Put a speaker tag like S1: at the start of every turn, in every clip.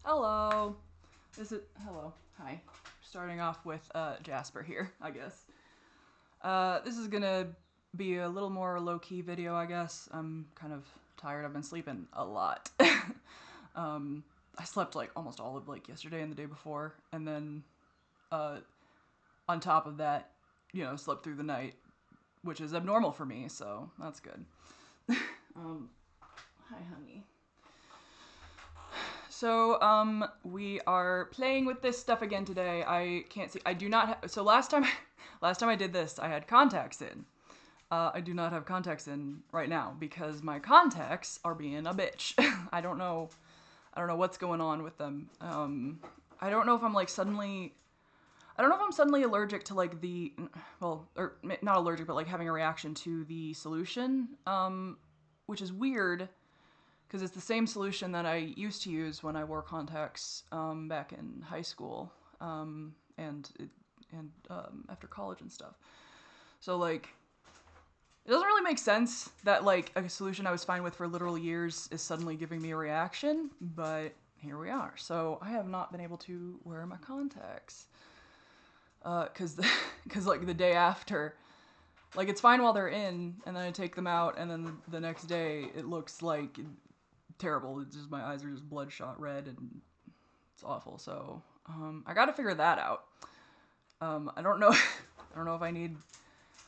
S1: Hello. Hello. Hi. Starting off with Jasper here, I guess. This is gonna be a little more low-key video, I guess. I'm kind of tired. I've been sleeping a lot. I slept like almost all of like yesterday and the day before, and then on top of that, slept through the night, which is abnormal for me, so that's good. Hi, honey. So, we are playing with this stuff again today. I can't see. I do not. So last time I did this, I had contacts in. I do not have contacts in right now because my contacts are being a bitch. I don't know what's going on with them. I don't know if I'm like suddenly. I don't know if I'm suddenly allergic to like or not allergic, but like having a reaction to the solution, which is weird. Because it's the same solution that I used to use when I wore contacts back in high school and after college and stuff. So like, it doesn't really make sense that like a solution I was fine with for literal years is suddenly giving me a reaction, but here we are. So I have not been able to wear my contacts because like the day after, like it's fine while they're in, and then I take them out, and then the next day it looks like terrible. It's just my eyes are just bloodshot red, and it's awful. So I got to figure that out. I don't know. I don't know if I need.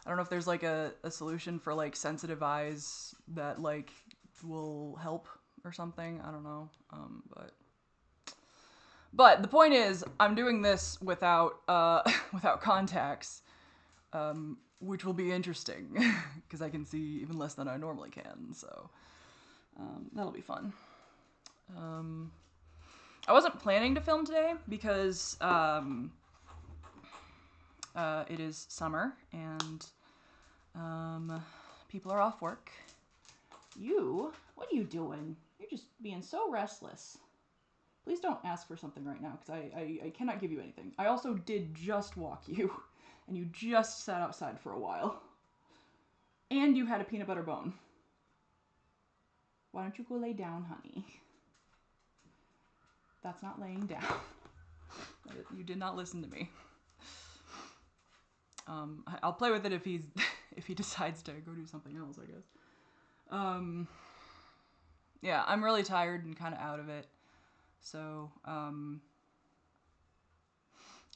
S1: I don't know if there's like a solution for like sensitive eyes that like will help or something. I don't know. But the point is, I'm doing this without without contacts, which will be interesting because I can see even less than I normally can. So. That'll be fun. I wasn't planning to film today because it is summer and people are off work. What are you doing? You're just being so restless. Please don't ask for something right now because I cannot give you anything. I also did just walk you, and you just sat outside for a while. And you had a peanut butter bone. Why don't you go lay down, honey? That's not laying down. You did not listen to me. I'll play with it if he decides to go do something else, I guess. Yeah, I'm really tired and kind of out of it. So, kind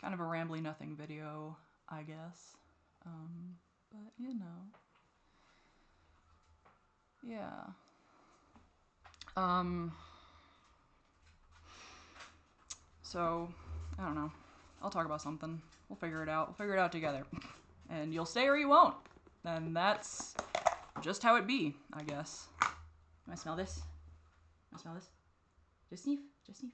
S1: of a rambly nothing video, I guess. But yeah. So, I don't know. I'll talk about something. We'll figure it out. We'll figure it out together. And you'll stay or you won't. And that's just how it be, I guess. Can I smell this? Can I smell this? Just sniff. Just sniff.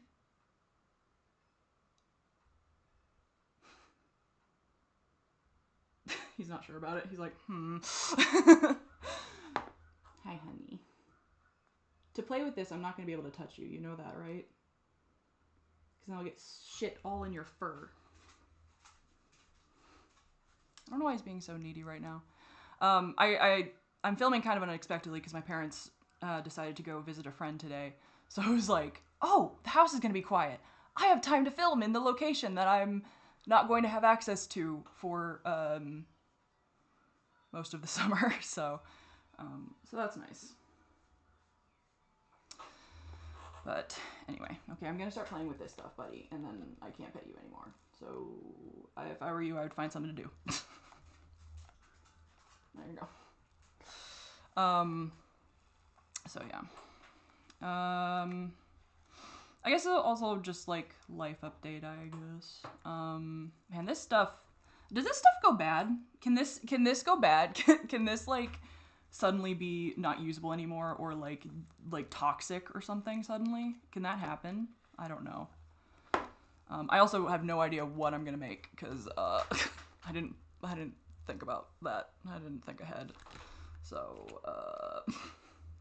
S1: He's not sure about it. He's like, Hi, honey. To play with this, I'm not going to be able to touch you. You know that, right? Because then I'll get shit all in your fur. I don't know why he's being so needy right now. I'm filming kind of unexpectedly because my parents decided to go visit a friend today. So I was like, oh, the house is going to be quiet. I have time to film in the location that I'm not going to have access to for most of the summer. So that's nice. But anyway, okay, I'm going to start playing with this stuff, buddy, and then I can't pet you anymore. So if I were you, I would find something to do. There you go. So yeah. I guess also just like life update, I guess. Man, this stuff, does this stuff go bad? Can this go bad? Can this like suddenly be not usable anymore or like toxic or something suddenly? Can that happen? I don't know. I also have no idea what I'm gonna make because I didn't think about that. I didn't think ahead. So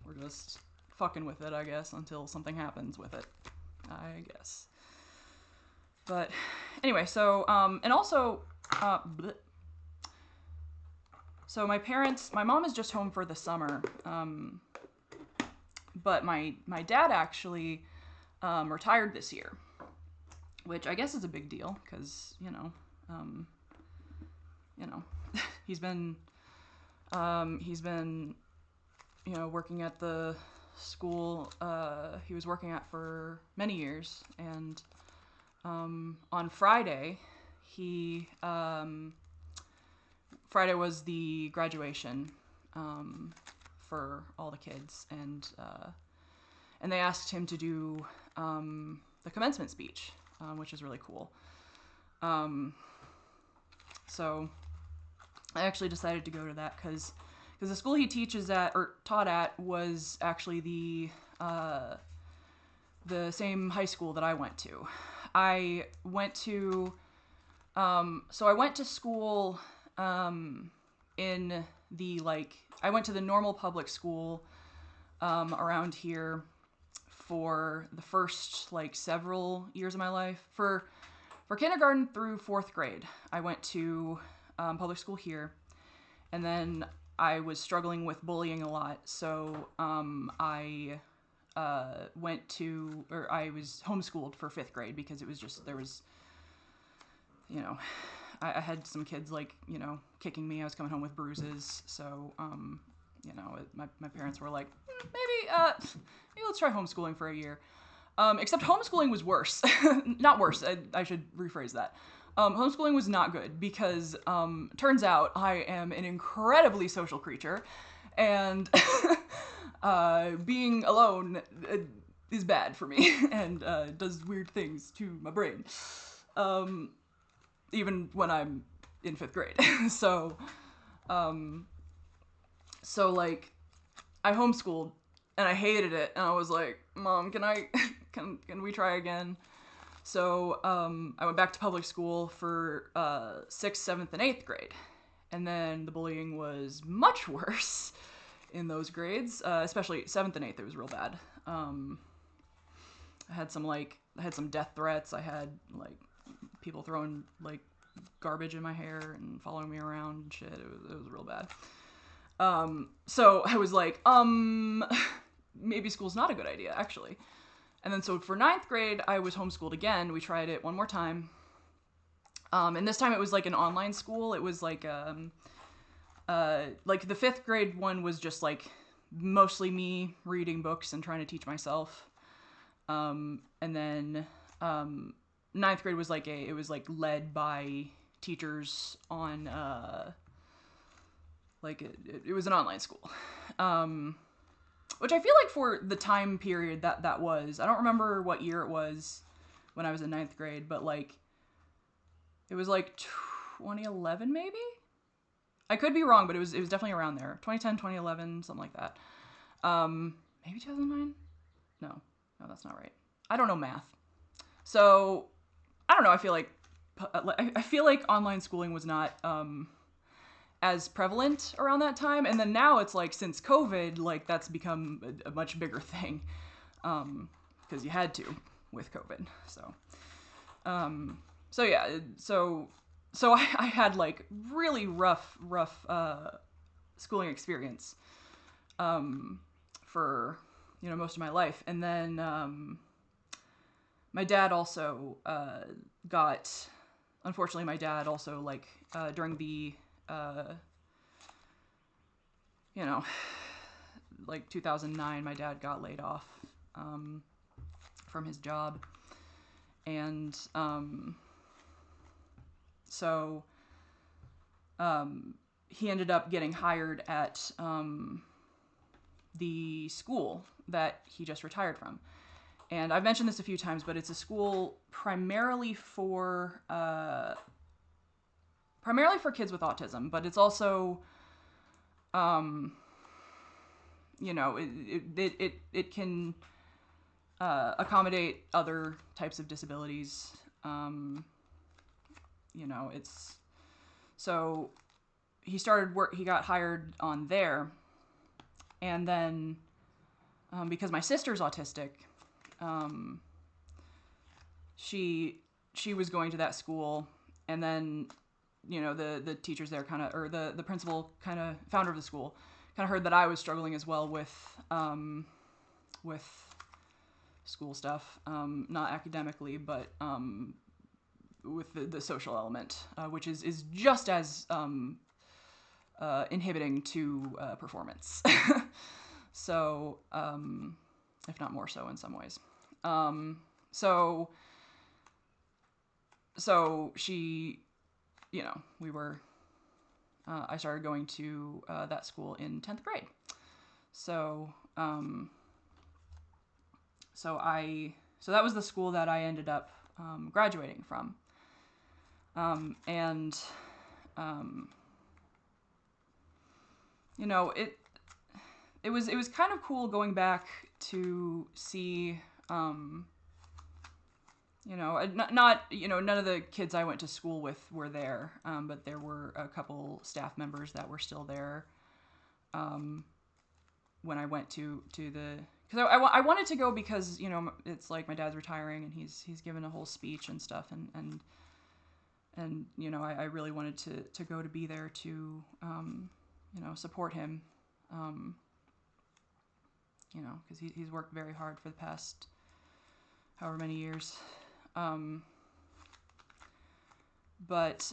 S1: we're just fucking with it, I guess, until something happens with it, I guess. But anyway, so and also so my mom is just home for the summer, but my dad actually retired this year, which I guess is a big deal because he's been working at the school he was working at for many years, and on Friday Friday was the graduation for all the kids, and they asked him to do the commencement speech, which is really cool. So I actually decided to go to that because the school he teaches at or taught at was actually the same high school that I went to. I went to school in the I went to the normal public school around here for the first several years of my life. For kindergarten through 4th grade, I went to public school here, and then I was struggling with bullying a lot, so I was homeschooled for 5th grade because it was just, there was, I had some kids kicking me. I was coming home with bruises, so my parents were like, maybe let's try homeschooling for a year. Except homeschooling was worse. Not worse, I should rephrase that. Homeschooling was not good because turns out I am an incredibly social creature, and being alone is bad for me and does weird things to my brain, even when I'm in 5th grade. So I homeschooled and I hated it, and I was like, Mom, can we try again? So I went back to public school for 6th, 7th, and 8th grade. And then the bullying was much worse in those grades, especially 7th and 8th. It was real bad. I had some death threats. I had people throwing garbage in my hair and following me around and shit. It was real bad. So I was like, maybe school's not a good idea, actually. And then so for 9th grade, I was homeschooled again. We tried it one more time. And this time it was an online school. It was the 5th grade one was just mostly me reading books and trying to teach myself. And then 9th grade was it was led by teachers on it was an online school. Which I feel for the time period that was, I don't remember what year it was when I was in 9th grade, but it was 2011 maybe? I could be wrong, but it was definitely around there. 2010, 2011, something like that. Maybe 2009? No, that's not right. I don't know math. So, I don't know, I feel like online schooling was not as prevalent around that time, and then now it's since COVID, that's become a much bigger thing, because you had to with COVID. So I had really rough schooling experience for most of my life, and then my dad also unfortunately my dad also during the 2009, my dad got laid off from his job, and so he ended up getting hired at the school that he just retired from. And I've mentioned this a few times, but it's a school primarily for kids with autism, but it's also, it can accommodate other types of disabilities. So he got hired on there, and then because my sister's autistic, she was going to that school, and then the teachers there or the principal founder of the school heard that I was struggling as well with school stuff, not academically, but with the social element, which is just as inhibiting to performance. So, if not more so in some ways. So she, we were, I started going to that school in 10th grade. So, so that was the school that I ended up graduating from. And, it was kind of cool going back to see, none of the kids I went to school with were there, but there were a couple staff members that were still there when I went to the, because I wanted to go because, it's like my dad's retiring and he's given a whole speech and stuff, and I really wanted to go to be there to, support him, because he's worked very hard for the past however many years. But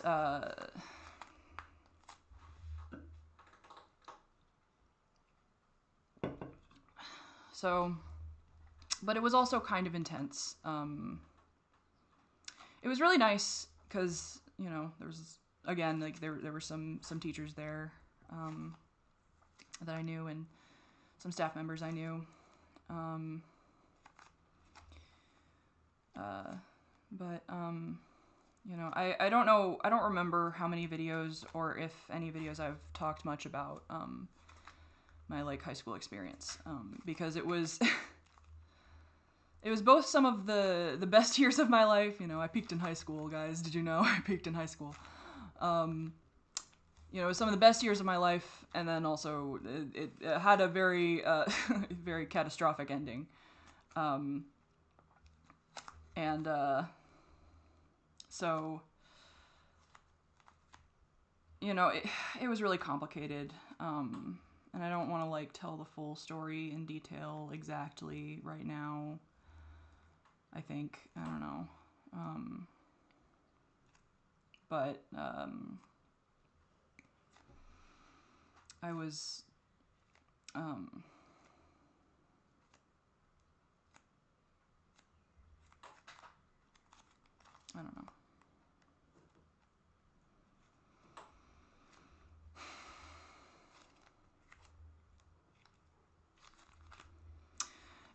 S1: it was also kind of intense. It was really nice because, there was, again, like there were some teachers there that I knew, and some staff members I knew. But I don't know, I don't remember how many videos or if any videos I've talked much about my like high school experience, because it was it was both some of the best years of my life. I peaked in high school, guys. Did you know? I peaked in high school. It was some of the best years of my life, and then also it had a very very catastrophic ending. So, it was really complicated. And I don't want to like tell the full story in detail exactly right now. I think, I don't know. But I was, I don't know.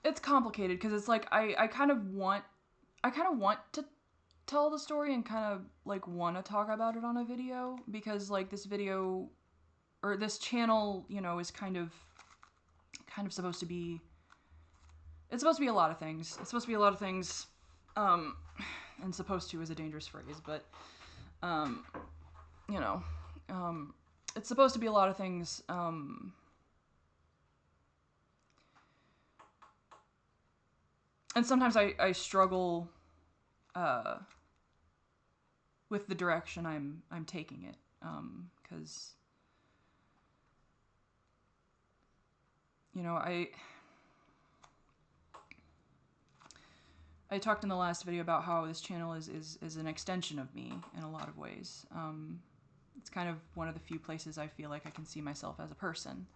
S1: It's complicated because it's like I kind of want to tell the story and kind of like want to talk about it on a video, because like this video or this channel, is kind of supposed to be, it's supposed to be a lot of things. It's supposed to be a lot of things, and supposed to is a dangerous phrase, but it's supposed to be a lot of things, and sometimes I struggle with the direction I'm taking it, because I talked in the last video about how this channel is an extension of me in a lot of ways. It's kind of one of the few places I feel like I can see myself as a person.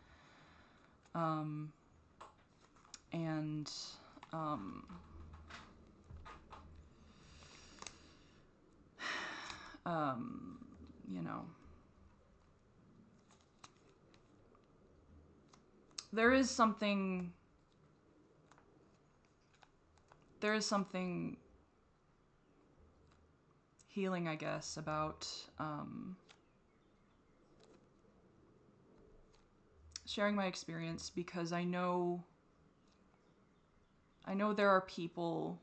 S1: There is something healing, I guess, about sharing my experience, because I know there are people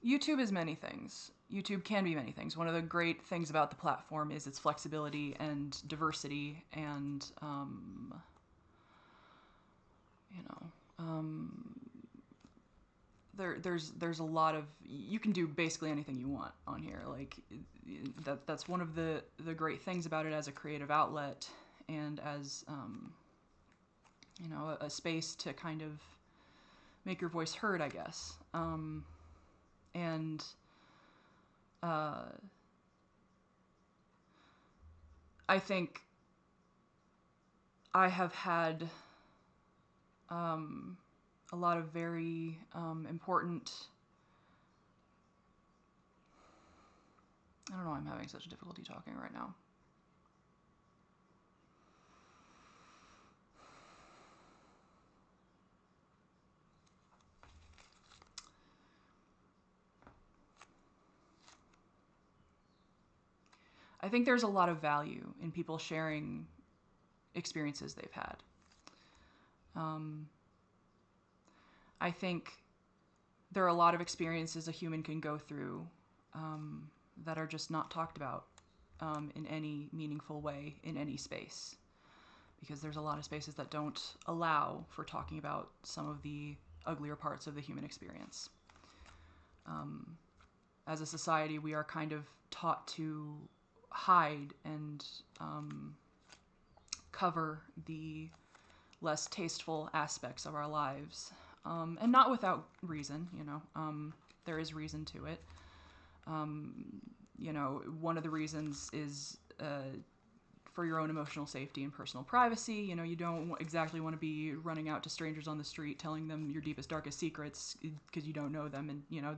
S1: YouTube is many things. YouTube can be many things. One of the great things about the platform is its flexibility and diversity, and there's a lot of, you can do basically anything you want on here. Like that's one of the great things about it as a creative outlet and as you know, a space to kind of make your voice heard, I guess. And I think I have had a lot of very important. I don't know, I'm having such difficulty talking right now. I think there's a lot of value in people sharing experiences they've had. I think there are a lot of experiences a human can go through that are just not talked about in any meaningful way in any space. Because there's a lot of spaces that don't allow for talking about some of the uglier parts of the human experience. As a society, we are kind of taught to hide and cover the less tasteful aspects of our lives. And not without reason, you know. There is reason to it. You know, one of the reasons is for your own emotional safety and personal privacy. You know, you don't exactly want to be running out to strangers on the street telling them your deepest, darkest secrets because you don't know them. And, you know,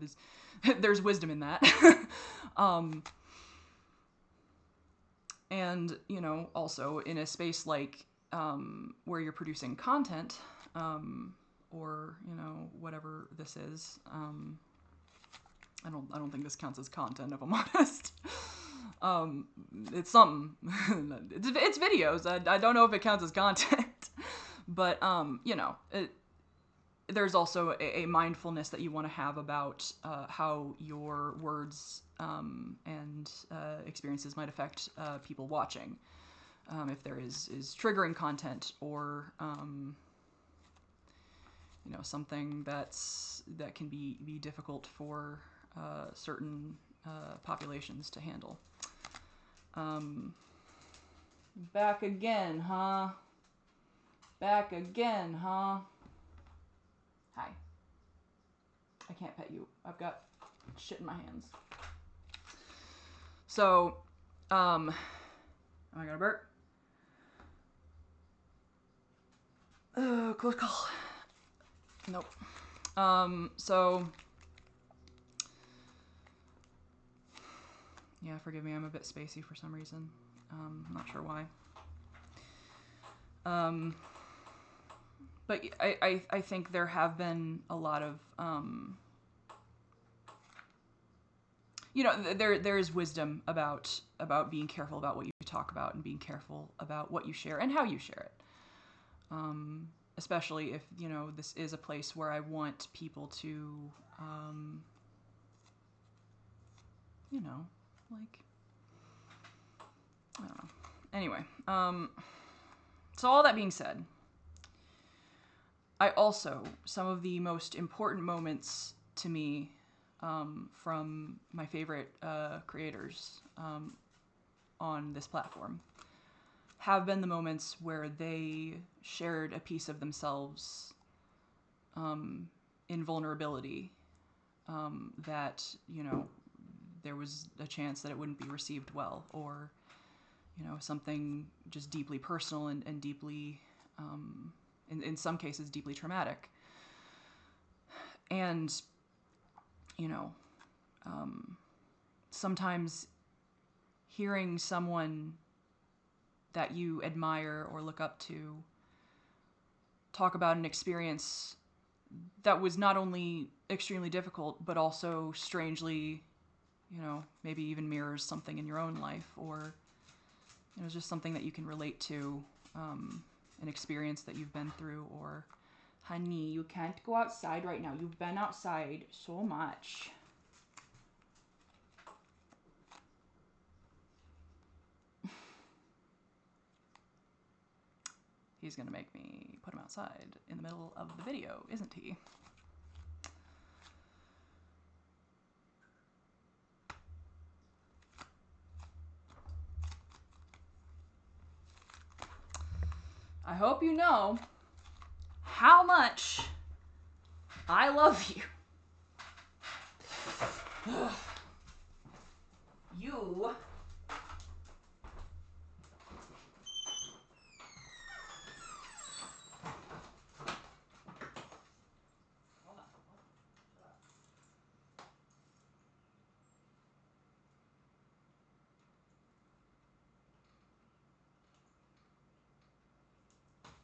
S1: there's wisdom in that. And, you know, also in a space like where you're producing content, or, you know, whatever this is. I don't think this counts as content, if I'm honest. It's something. It's videos. I don't know if it counts as content. But, you know, there's also a mindfulness that you want to have about how your words and experiences might affect people watching. If there is triggering content or you know, something that can be difficult for certain populations to handle. Back again, huh? Back again, huh? Hi. I can't pet you. I've got shit in my hands. So, am I gonna burp? Close call. Nope. So, yeah, forgive me, I'm a bit spacey for some reason. Not sure why. But I think there have been a lot of, you know, there is wisdom about being careful about what you talk about and being careful about what you share and how you share it. Especially if, you know, this is a place where I want people to, you know, like, I don't know. Anyway, so all that being said, I also, some of the most important moments to me from my favorite creators on this platform have been the moments where they shared a piece of themselves in vulnerability that, you know, there was a chance that it wouldn't be received well, or, you know, something just deeply personal and deeply, in some cases, deeply traumatic. And, you know, sometimes hearing someone that you admire or look up to talk about an experience that was not only extremely difficult, but also strangely, you know, maybe even mirrors something in your own life, or, you know, just something that you can relate to, an experience that you've been through, or, honey, you can't go outside right now. You've been outside so much. He's gonna make me put him outside in the middle of the video, isn't he? I hope you know how much I love you. You. Alright,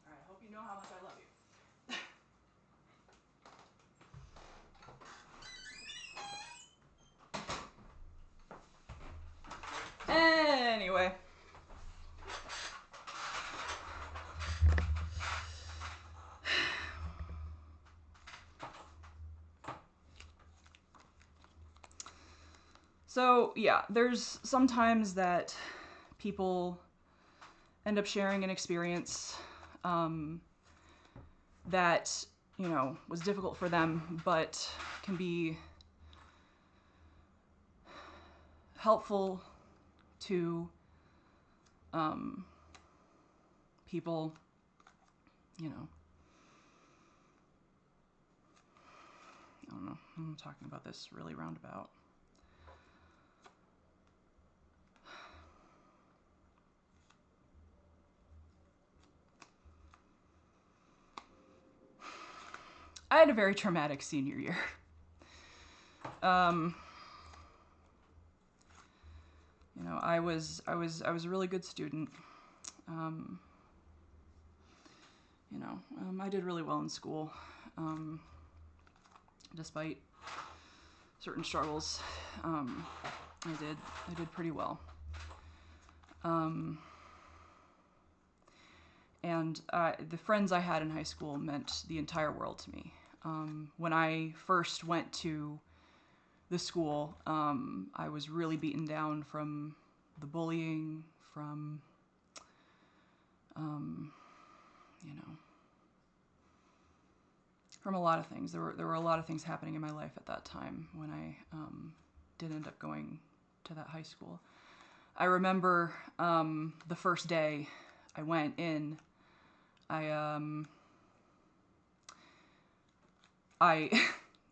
S1: I hope you know how much I love you. Anyway. So, yeah, there's sometimes that people end up sharing an experience that, you know, was difficult for them, but can be helpful to people, you know. I don't know, I'm talking about this really roundabout. I had a very traumatic senior year. You know, I was a really good student. You know, I did really well in school, despite certain struggles. I did pretty well. And the friends I had in high school meant the entire world to me. When I first went to the school, I was really beaten down from the bullying, from, you know, from a lot of things. There were a lot of things happening in my life at that time when I did end up going to that high school. I remember the first day I went in, I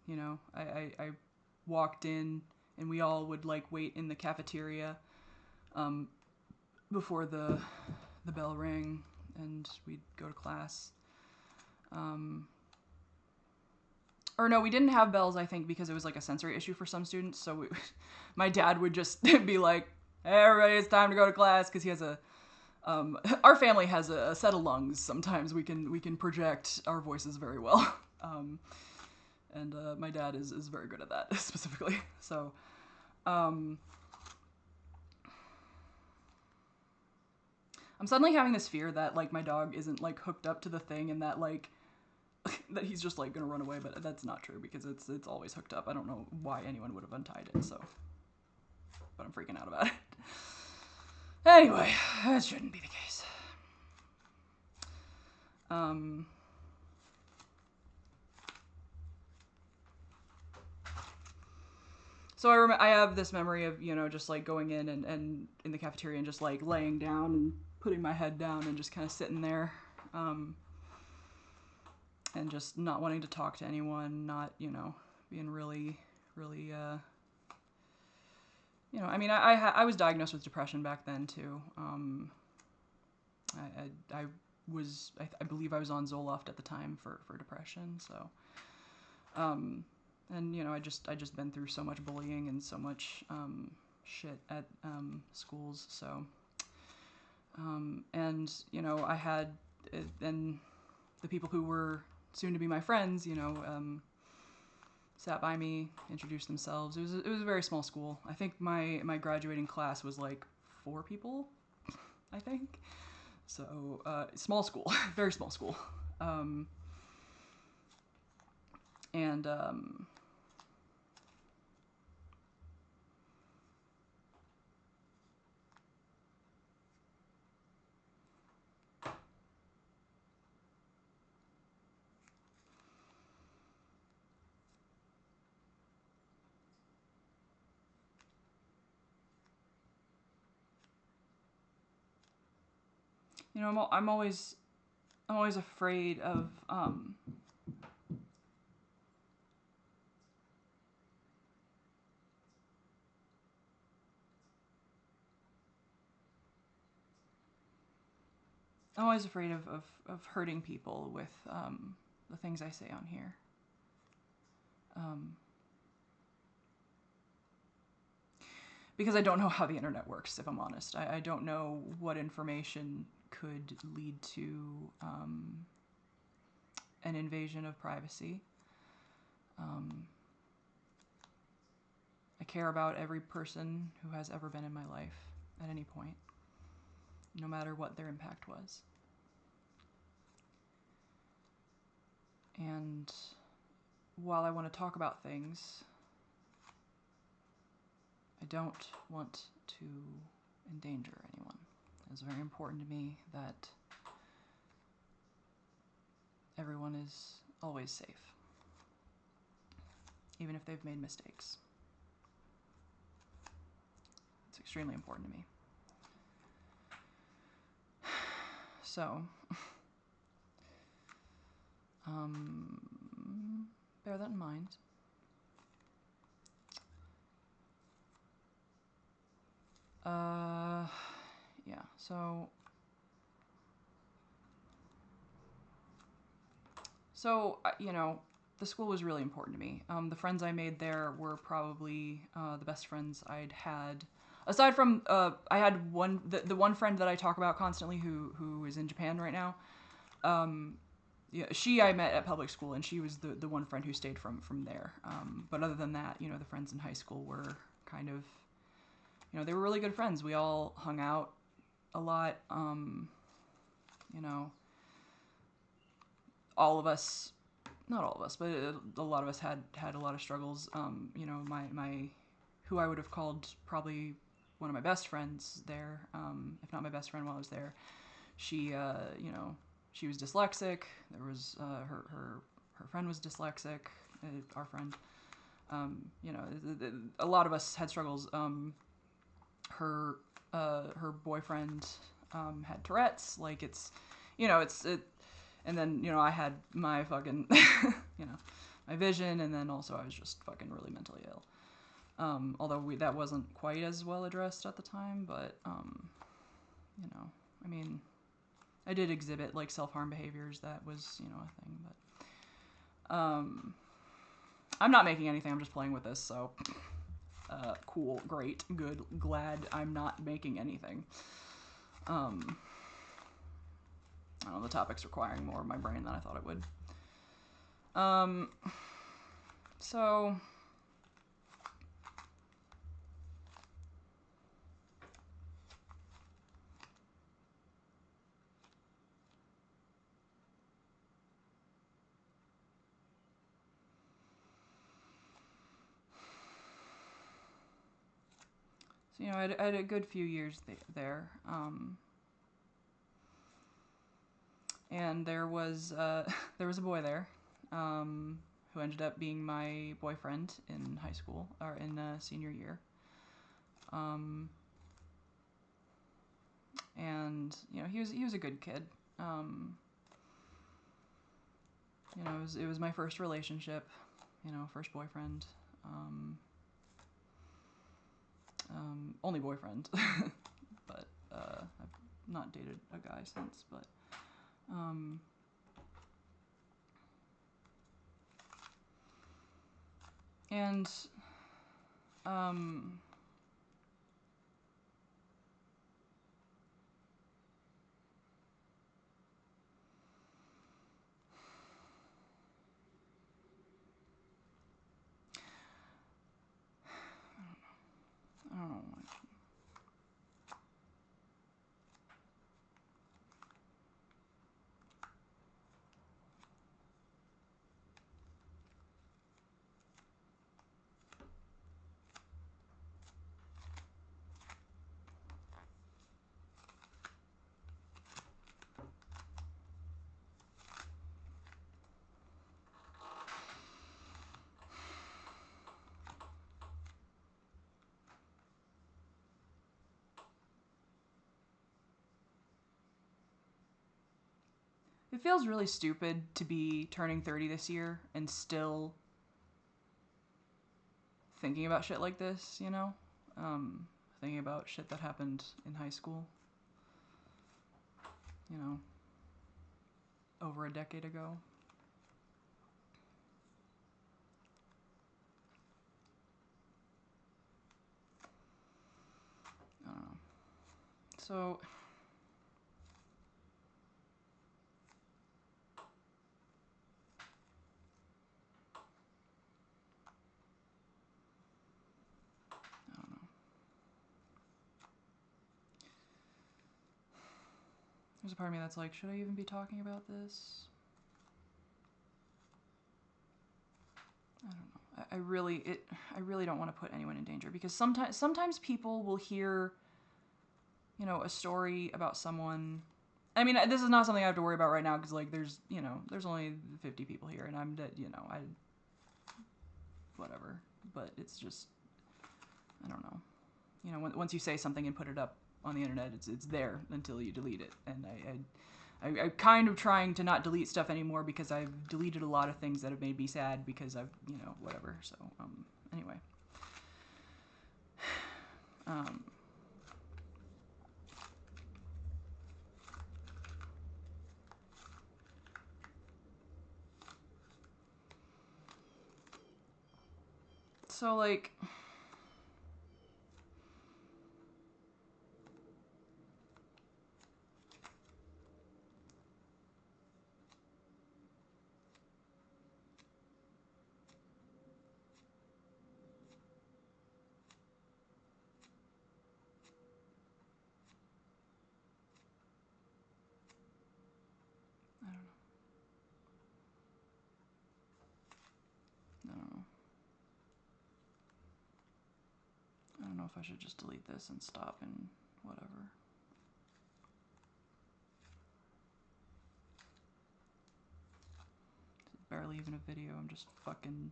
S1: you know, I walked in, and we all would like wait in the cafeteria before the bell rang, and we'd go to class. Or no, we didn't have bells, I think, because it was like a sensory issue for some students. So my dad would just be like, "Hey, everybody, it's time to go to class," because he has a our family has a set of lungs. Sometimes we can project our voices very well. And my dad is very good at that specifically. So, I'm suddenly having this fear that like my dog isn't like hooked up to the thing, and that like that he's just like gonna run away. But that's not true, because it's always hooked up. I don't know why anyone would have untied it. So, but I'm freaking out about it. Anyway, that shouldn't be the case. So I have this memory of, you know, just like going in and in the cafeteria and just like laying down and putting my head down and just kind of sitting there, and just not wanting to talk to anyone, not, you know, being really, really, you know, I mean, I was diagnosed with depression back then too. I believe I was on Zoloft at the time for depression. So, and you know, I just been through so much bullying and so much shit at schools. So, and you know, I had and the people who were soon to be my friends, you know, sat by me, introduced themselves. It was a very small school. I think my graduating class was like 4 people, I think. So small school, very small school, and you know, I'm always I'm always afraid of I'm always afraid of hurting people with the things I say on here. Because I don't know how the internet works, if I'm honest. I don't know what information could lead to an invasion of privacy. I care about every person who has ever been in my life at any point, no matter what their impact was. And while I want to talk about things, I don't want to endanger anyone. It's very important to me that everyone is always safe, even if they've made mistakes. It's extremely important to me. So, bear that in mind. Yeah, so you know, the school was really important to me. The friends I made there were probably the best friends I'd had. Aside from, I had the one friend that I talk about constantly who is in Japan right now. Yeah, I met at public school, and she was the one friend who stayed from there. But other than that, you know, the friends in high school were kind of, you know, they were really good friends. We all hung out a lot. You know, all of us, not all of us, but a lot of us had a lot of struggles. You know, my who I would have called probably one of my best friends there, if not my best friend while I was there, she, you know, she was dyslexic. There was her friend was dyslexic. Our friend, you know, a lot of us had struggles. Her boyfriend had Tourette's. Like, it's, you know, and then, you know, I had my fucking, you know, my vision, and then also I was just fucking really mentally ill. Although that wasn't quite as well addressed at the time, but, you know, I mean, I did exhibit, like, self-harm behaviors. That was, you know, a thing, but, I'm not making anything, I'm just playing with this, so, cool, great, good, glad I'm not making anything. I don't know, the topic's requiring more of my brain than I thought it would. So, you know, I had a good few years there. And there was a boy there, who ended up being my boyfriend in high school, or in senior year. And, you know, he was a good kid. You know, it was my first relationship, you know, first boyfriend. Only boyfriend, but I've not dated a guy since, but and I don't know. It feels really stupid to be turning 30 this year and still thinking about shit like this, you know? Thinking about shit that happened in high school, you know, over a decade ago. I don't know. So, I don't know. There's a part of me that's like, should I even be talking about this? I don't know. I really don't want to put anyone in danger, because sometimes people will hear, you know, a story about someone. I mean, this is not something I have to worry about right now, because, like, there's only 50 people here, and I'm dead, you know, whatever. But it's just, I don't know. You know, once you say something and put it up on the internet, it's there until you delete it. And I'm kind of trying to not delete stuff anymore, because I've deleted a lot of things that have made me sad, because I've, you know, whatever. So, anyway. So, like, I don't know. I don't know. I don't know if I should just delete this and stop and whatever. It's barely even a video. I'm just fucking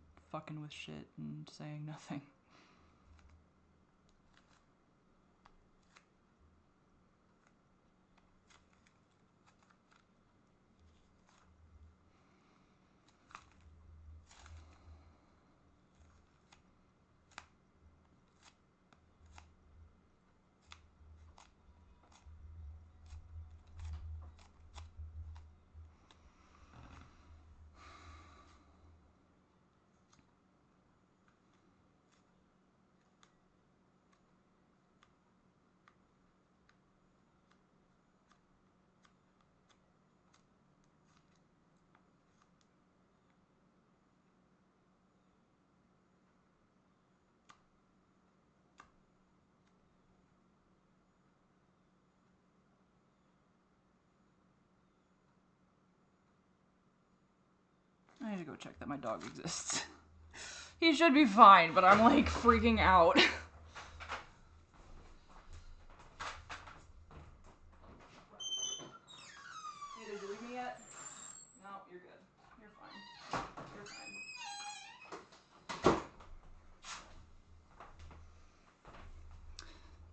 S1: with shit and saying nothing. I need to go check that my dog exists. He should be fine, but I'm like freaking out. Hey, did you leave me yet? No, you're good. You're fine. You're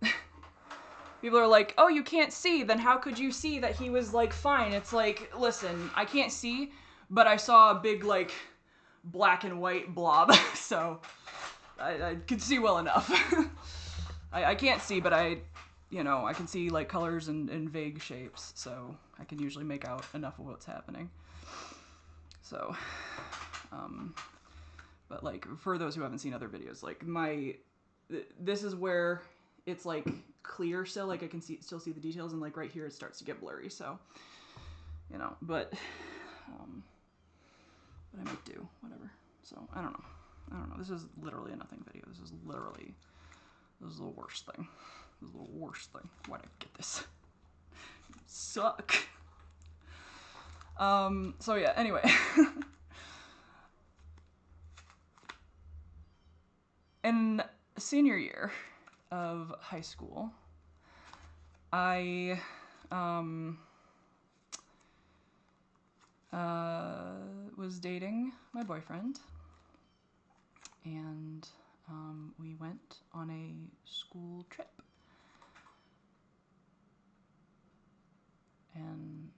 S1: fine. People are like, oh, you can't see, then how could you see that he was, like, fine? It's like, listen, I can't see, but I saw a big, like, black and white blob, so I could see well enough. I can't see, but I can see, like, colors and vague shapes, so I can usually make out enough of what's happening. So, but, like, for those who haven't seen other videos, like, this is where it's, like, clear still, like, I can still see the details, and, like, right here it starts to get blurry, so, you know, but I might do, whatever. So, I don't know. This is literally a nothing video. This is the worst thing. This is the worst thing. Why did I get this? You suck. So yeah, anyway. In senior year of high school, I was dating my boyfriend, and we went on a school trip, and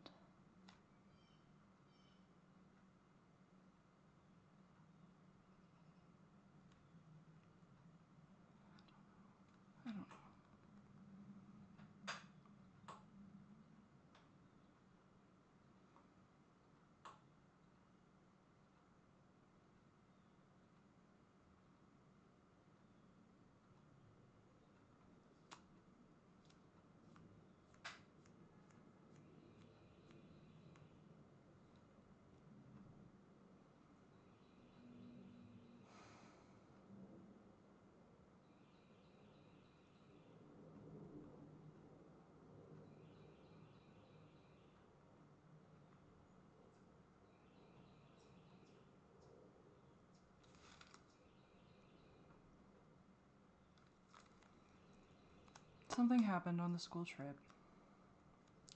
S1: something happened on the school trip.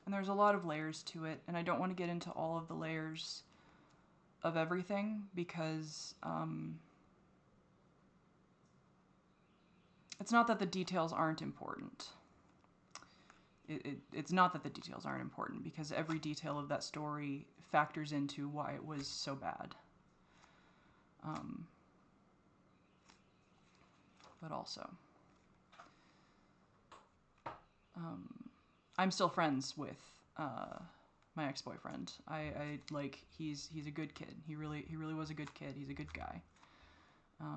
S1: And there's a lot of layers to it, and I don't want to get into all of the layers of everything because it's not that the details aren't important. It's not that the details aren't important because every detail of that story factors into why it was so bad. But also, I'm still friends with my ex-boyfriend. I like he's a good kid. He really was a good kid. He's a good guy. You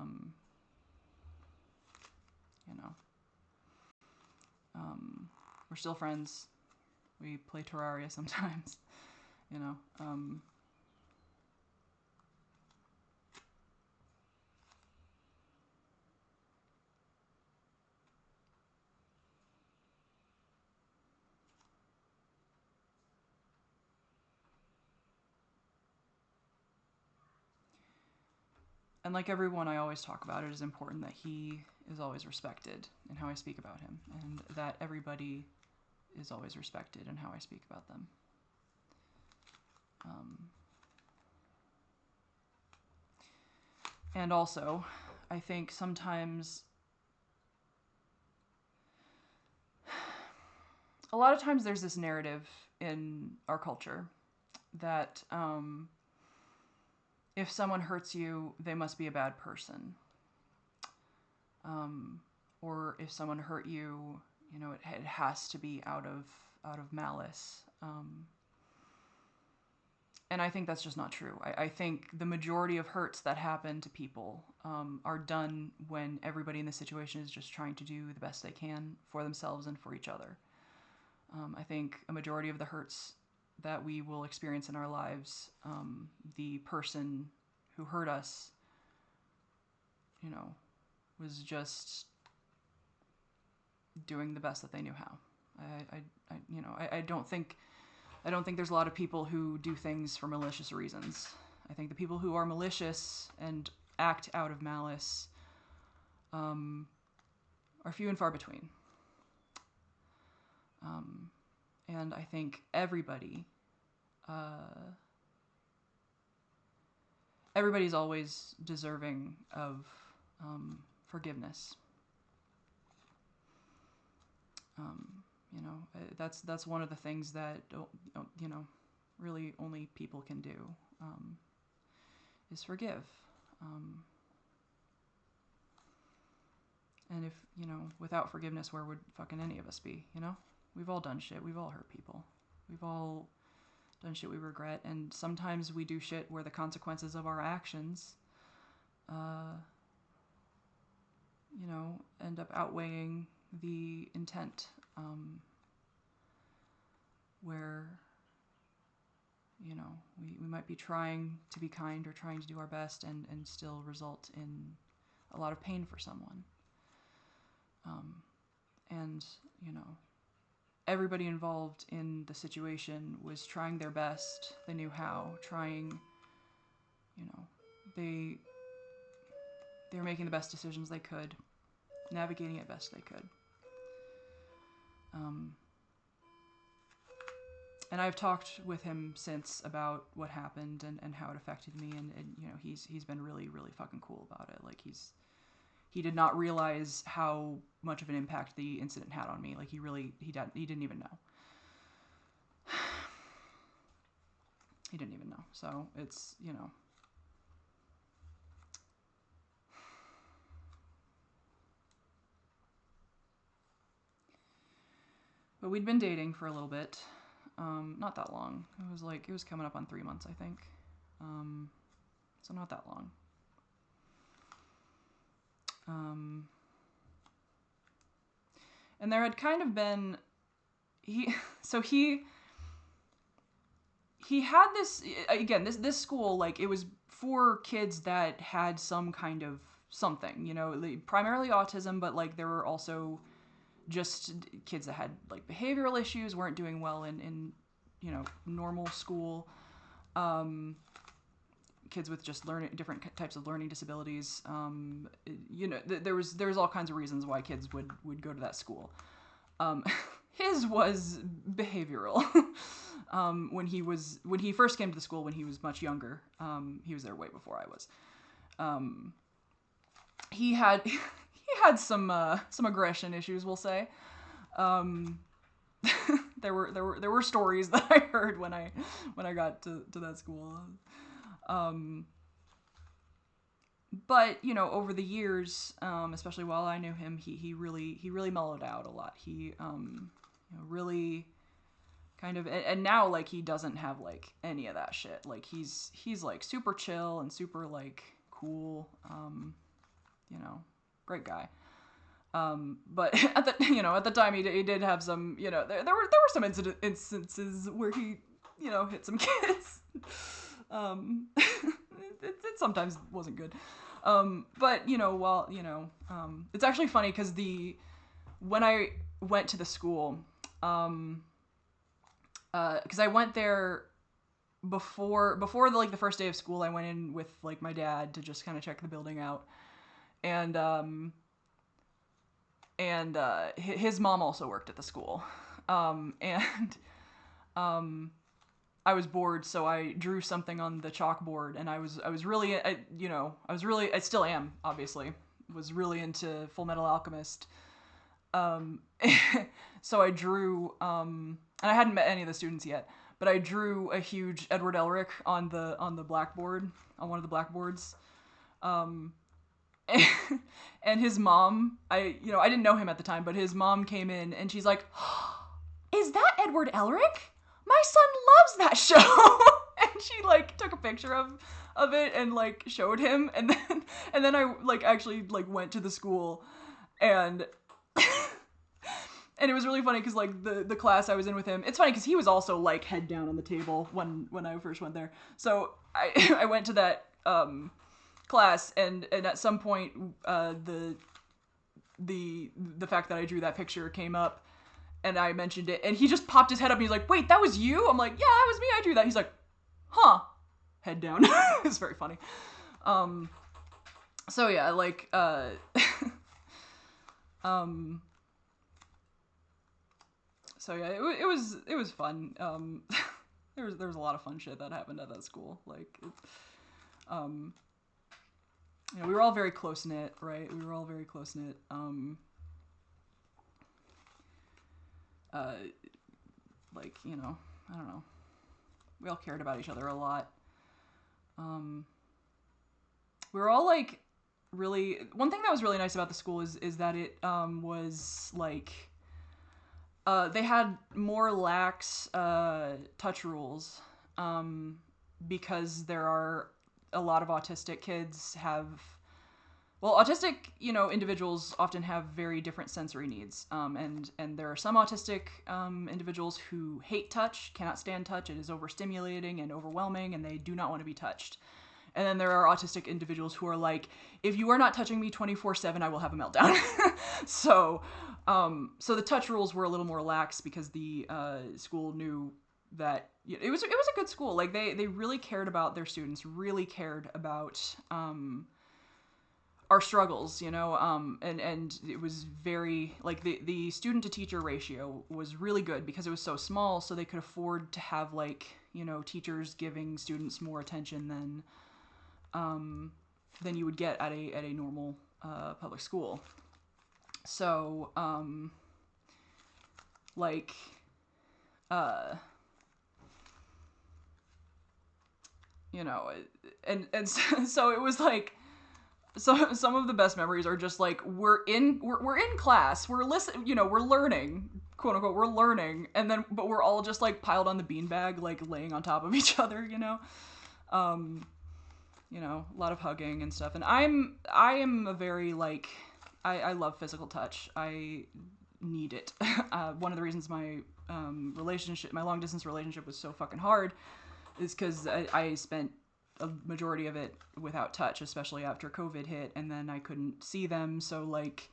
S1: know. We're still friends. We play Terraria sometimes. You know. And like everyone I always talk about, it is important that he is always respected in how I speak about him, and that everybody is always respected in how I speak about them. And also, I think sometimes, a lot of times there's this narrative in our culture that if someone hurts you, they must be a bad person. Or if someone hurt you, you know, it has to be out of malice. And I think that's just not true. I think the majority of hurts that happen to people are done when everybody in the situation is just trying to do the best they can for themselves and for each other. I think a majority of the hurts that we will experience in our lives, the person who hurt us, you know, was just doing the best that they knew how. I don't think there's a lot of people who do things for malicious reasons. I think the people who are malicious and act out of malice are few and far between. And I think everybody's always deserving of forgiveness. You know, that's one of the things that, you know, really only people can do, is forgive. And if, you know, without forgiveness, where would fucking any of us be, you know? We've all done shit. We've all hurt people. We've all done shit we regret. And sometimes we do shit where the consequences of our actions, you know, end up outweighing the intent, where, you know, we might be trying to be kind or trying to do our best and still result in a lot of pain for someone. And, you know, everybody involved in the situation was trying their best. They knew how, trying, you know, they were making the best decisions they could, navigating it best they could. And I've talked with him since about what happened and how it affected me, and you know, he's been really, really fucking cool about it. Like, he did not realize how much of an impact the incident had on me. Like, he didn't even know. He didn't even know. So it's, you know. But we'd been dating for a little bit. Not that long. It was coming up on 3 months, I think. So not that long. And there had kind of been, he had this, again, this school, like, it was for kids that had some kind of something, you know, primarily autism, but like there were also just kids that had like behavioral issues, weren't doing well in you know, normal school, kids with just different types of learning disabilities. You know, there was all kinds of reasons why kids would go to that school. Um, his was behavioral. When he first came to the school when he was much younger, he was there way before I was. He had some aggression issues, we'll say. There were stories that I heard when I got to that school. But over the years, especially while I knew him, he really mellowed out a lot. He really kind of, and now like he doesn't have like any of that shit. Like he's like super chill and super like cool. Great guy. But at the time he did have some, there were some instances where he, hit some kids. It sometimes wasn't good. But it's actually funny because when I went to the school, because I went there before the first day of school, I went in with like my dad to just kind of check the building out, and his mom also worked at the school, and I was bored, so I drew something on the chalkboard, and I still am, obviously, was really into Full Metal Alchemist. So I drew, and I hadn't met any of the students yet, but I drew a huge Edward Elric on the blackboard, on one of the blackboards. And his mom, I didn't know him at the time, but his mom came in and she's like, "Is that Edward Elric? My son loves that show." And she like took a picture of it and like showed him, and then I like actually like went to the school, and and it was really funny because like the class I was in with him, it's funny because he was also like head down on the table when I first went there. So I went to that class, and at some point the fact that I drew that picture came up, and I mentioned it, and he just popped his head up and he's like, "Wait, that was you?" I'm like, "Yeah, that was me, I drew that." He's like, "Huh." Head down. It's very funny. So yeah, like so yeah, it was fun. There was a lot of fun shit that happened at that school. Like we were all very close knit, right? We were all very close knit. Like, I don't know. We all cared about each other a lot. We were all like really, one thing that was really nice about the school is that it was like they had more lax touch rules, because there are a lot of autistic kids autistic, individuals often have very different sensory needs. And there are some autistic individuals who hate touch, cannot stand touch. It is overstimulating and overwhelming, and they do not want to be touched. And then there are autistic individuals who are like, if you are not touching me 24/7, I will have a meltdown. So the touch rules were a little more lax because the school knew that it was a good school. Like they really cared about their students, really cared about our struggles, and it was very like the student to teacher ratio was really good because it was so small, so they could afford to have like teachers giving students more attention than you would get at a normal public school. So like and so it was like, so some of the best memories are just like we're in class, we're we're learning, quote unquote, we're learning, and then but we're all just like piled on the beanbag, like laying on top of each other, a lot of hugging and stuff. And I am a very like I love physical touch. I need it. One of the reasons my my long distance relationship was so fucking hard is because I spent a majority of it without touch, especially after COVID hit, and then I couldn't see them. So like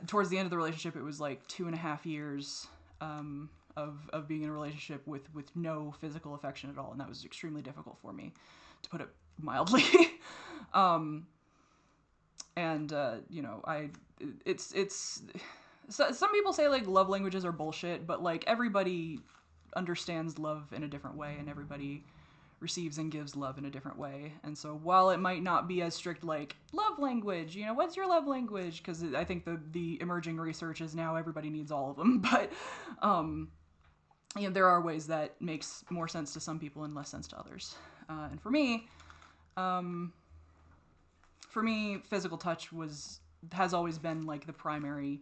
S1: towards the end of the relationship, it was like 2.5 years of being in a relationship with no physical affection at all, and that was extremely difficult for me, to put it mildly. And it's So, some people say like love languages are bullshit, but like everybody understands love in a different way, and everybody receives and gives love in a different way. And so while it might not be as strict like love language, what's your love language? Because I think the emerging research is now everybody needs all of them, but there are ways that makes more sense to some people and less sense to others. And for me, physical touch has always been like the primary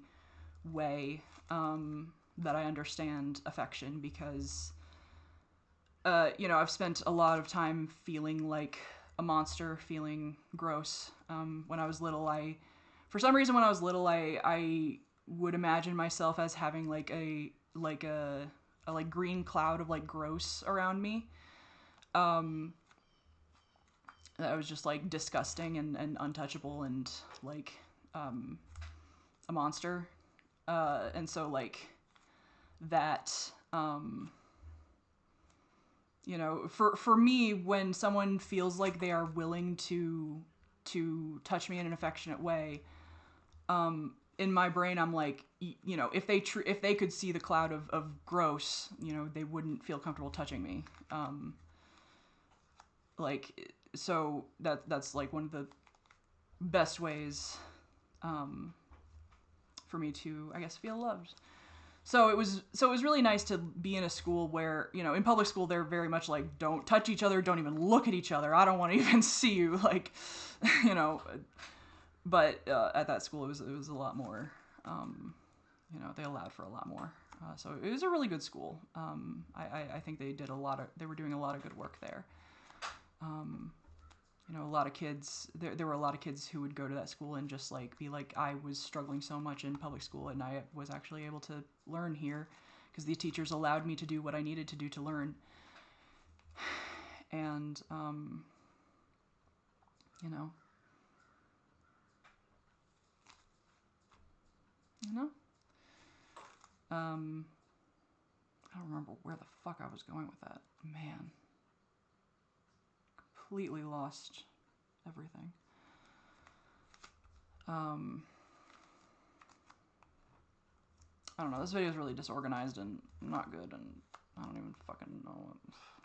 S1: way that I understand affection, because I've spent a lot of time feeling like a monster, feeling gross. When I was little, for some reason, when I was little, I would imagine myself as having like a green cloud of like gross around me. That was just like disgusting and untouchable and like a monster. And so like that, for me, when someone feels like they are willing to touch me in an affectionate way, in my brain, I'm like, if they could see the cloud of gross, they wouldn't feel comfortable touching me. So that's like one of the best ways, for me to, I guess, feel loved. So it was really nice to be in a school where, in public school, they're very much like, don't touch each other, don't even look at each other, I don't want to even see you, like, but at that school it was a lot more, they allowed for a lot more. So it was a really good school. I think they were doing a lot of good work there. A lot of kids, there were a lot of kids who would go to that school and just like be like, I was struggling so much in public school and I was actually able to learn here because the teachers allowed me to do what I needed to do to learn. And, I don't remember where the fuck I was going with that. Man. Completely lost everything. I don't know. This video is really disorganized and not good, and I don't even fucking know.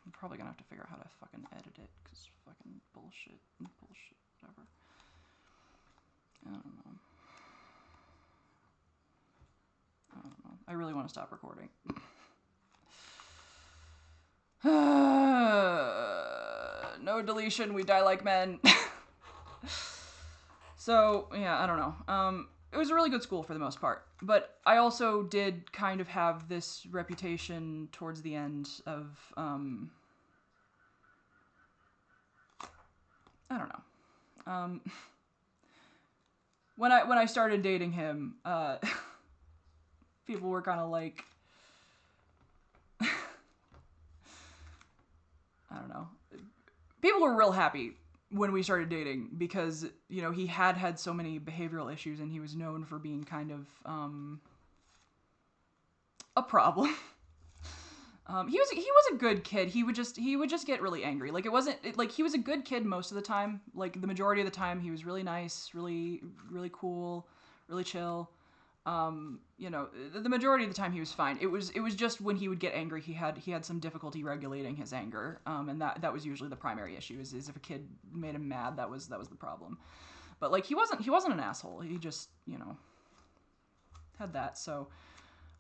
S1: I'm probably gonna have to figure out how to fucking edit it, because fucking bullshit, whatever. I don't know. I really want to stop recording. No deletion, we die like men. So, yeah, I don't know. It was a really good school for the most part. But I also did kind of have this reputation towards the end of, I don't know. When I started dating him, people were kind of like, I don't know. People were real happy when we started dating because, he had so many behavioral issues and he was known for being kind of a problem. He was a good kid. He would just get really angry. Like, he was a good kid most of the time. Like, the majority of the time he was really nice, really really cool, really chill. The majority of the time he was fine. It was just when he would get angry, he had some difficulty regulating his anger. And that was usually the primary issue is if a kid made him mad, that was the problem. But like, he wasn't an asshole. He just, had that. So,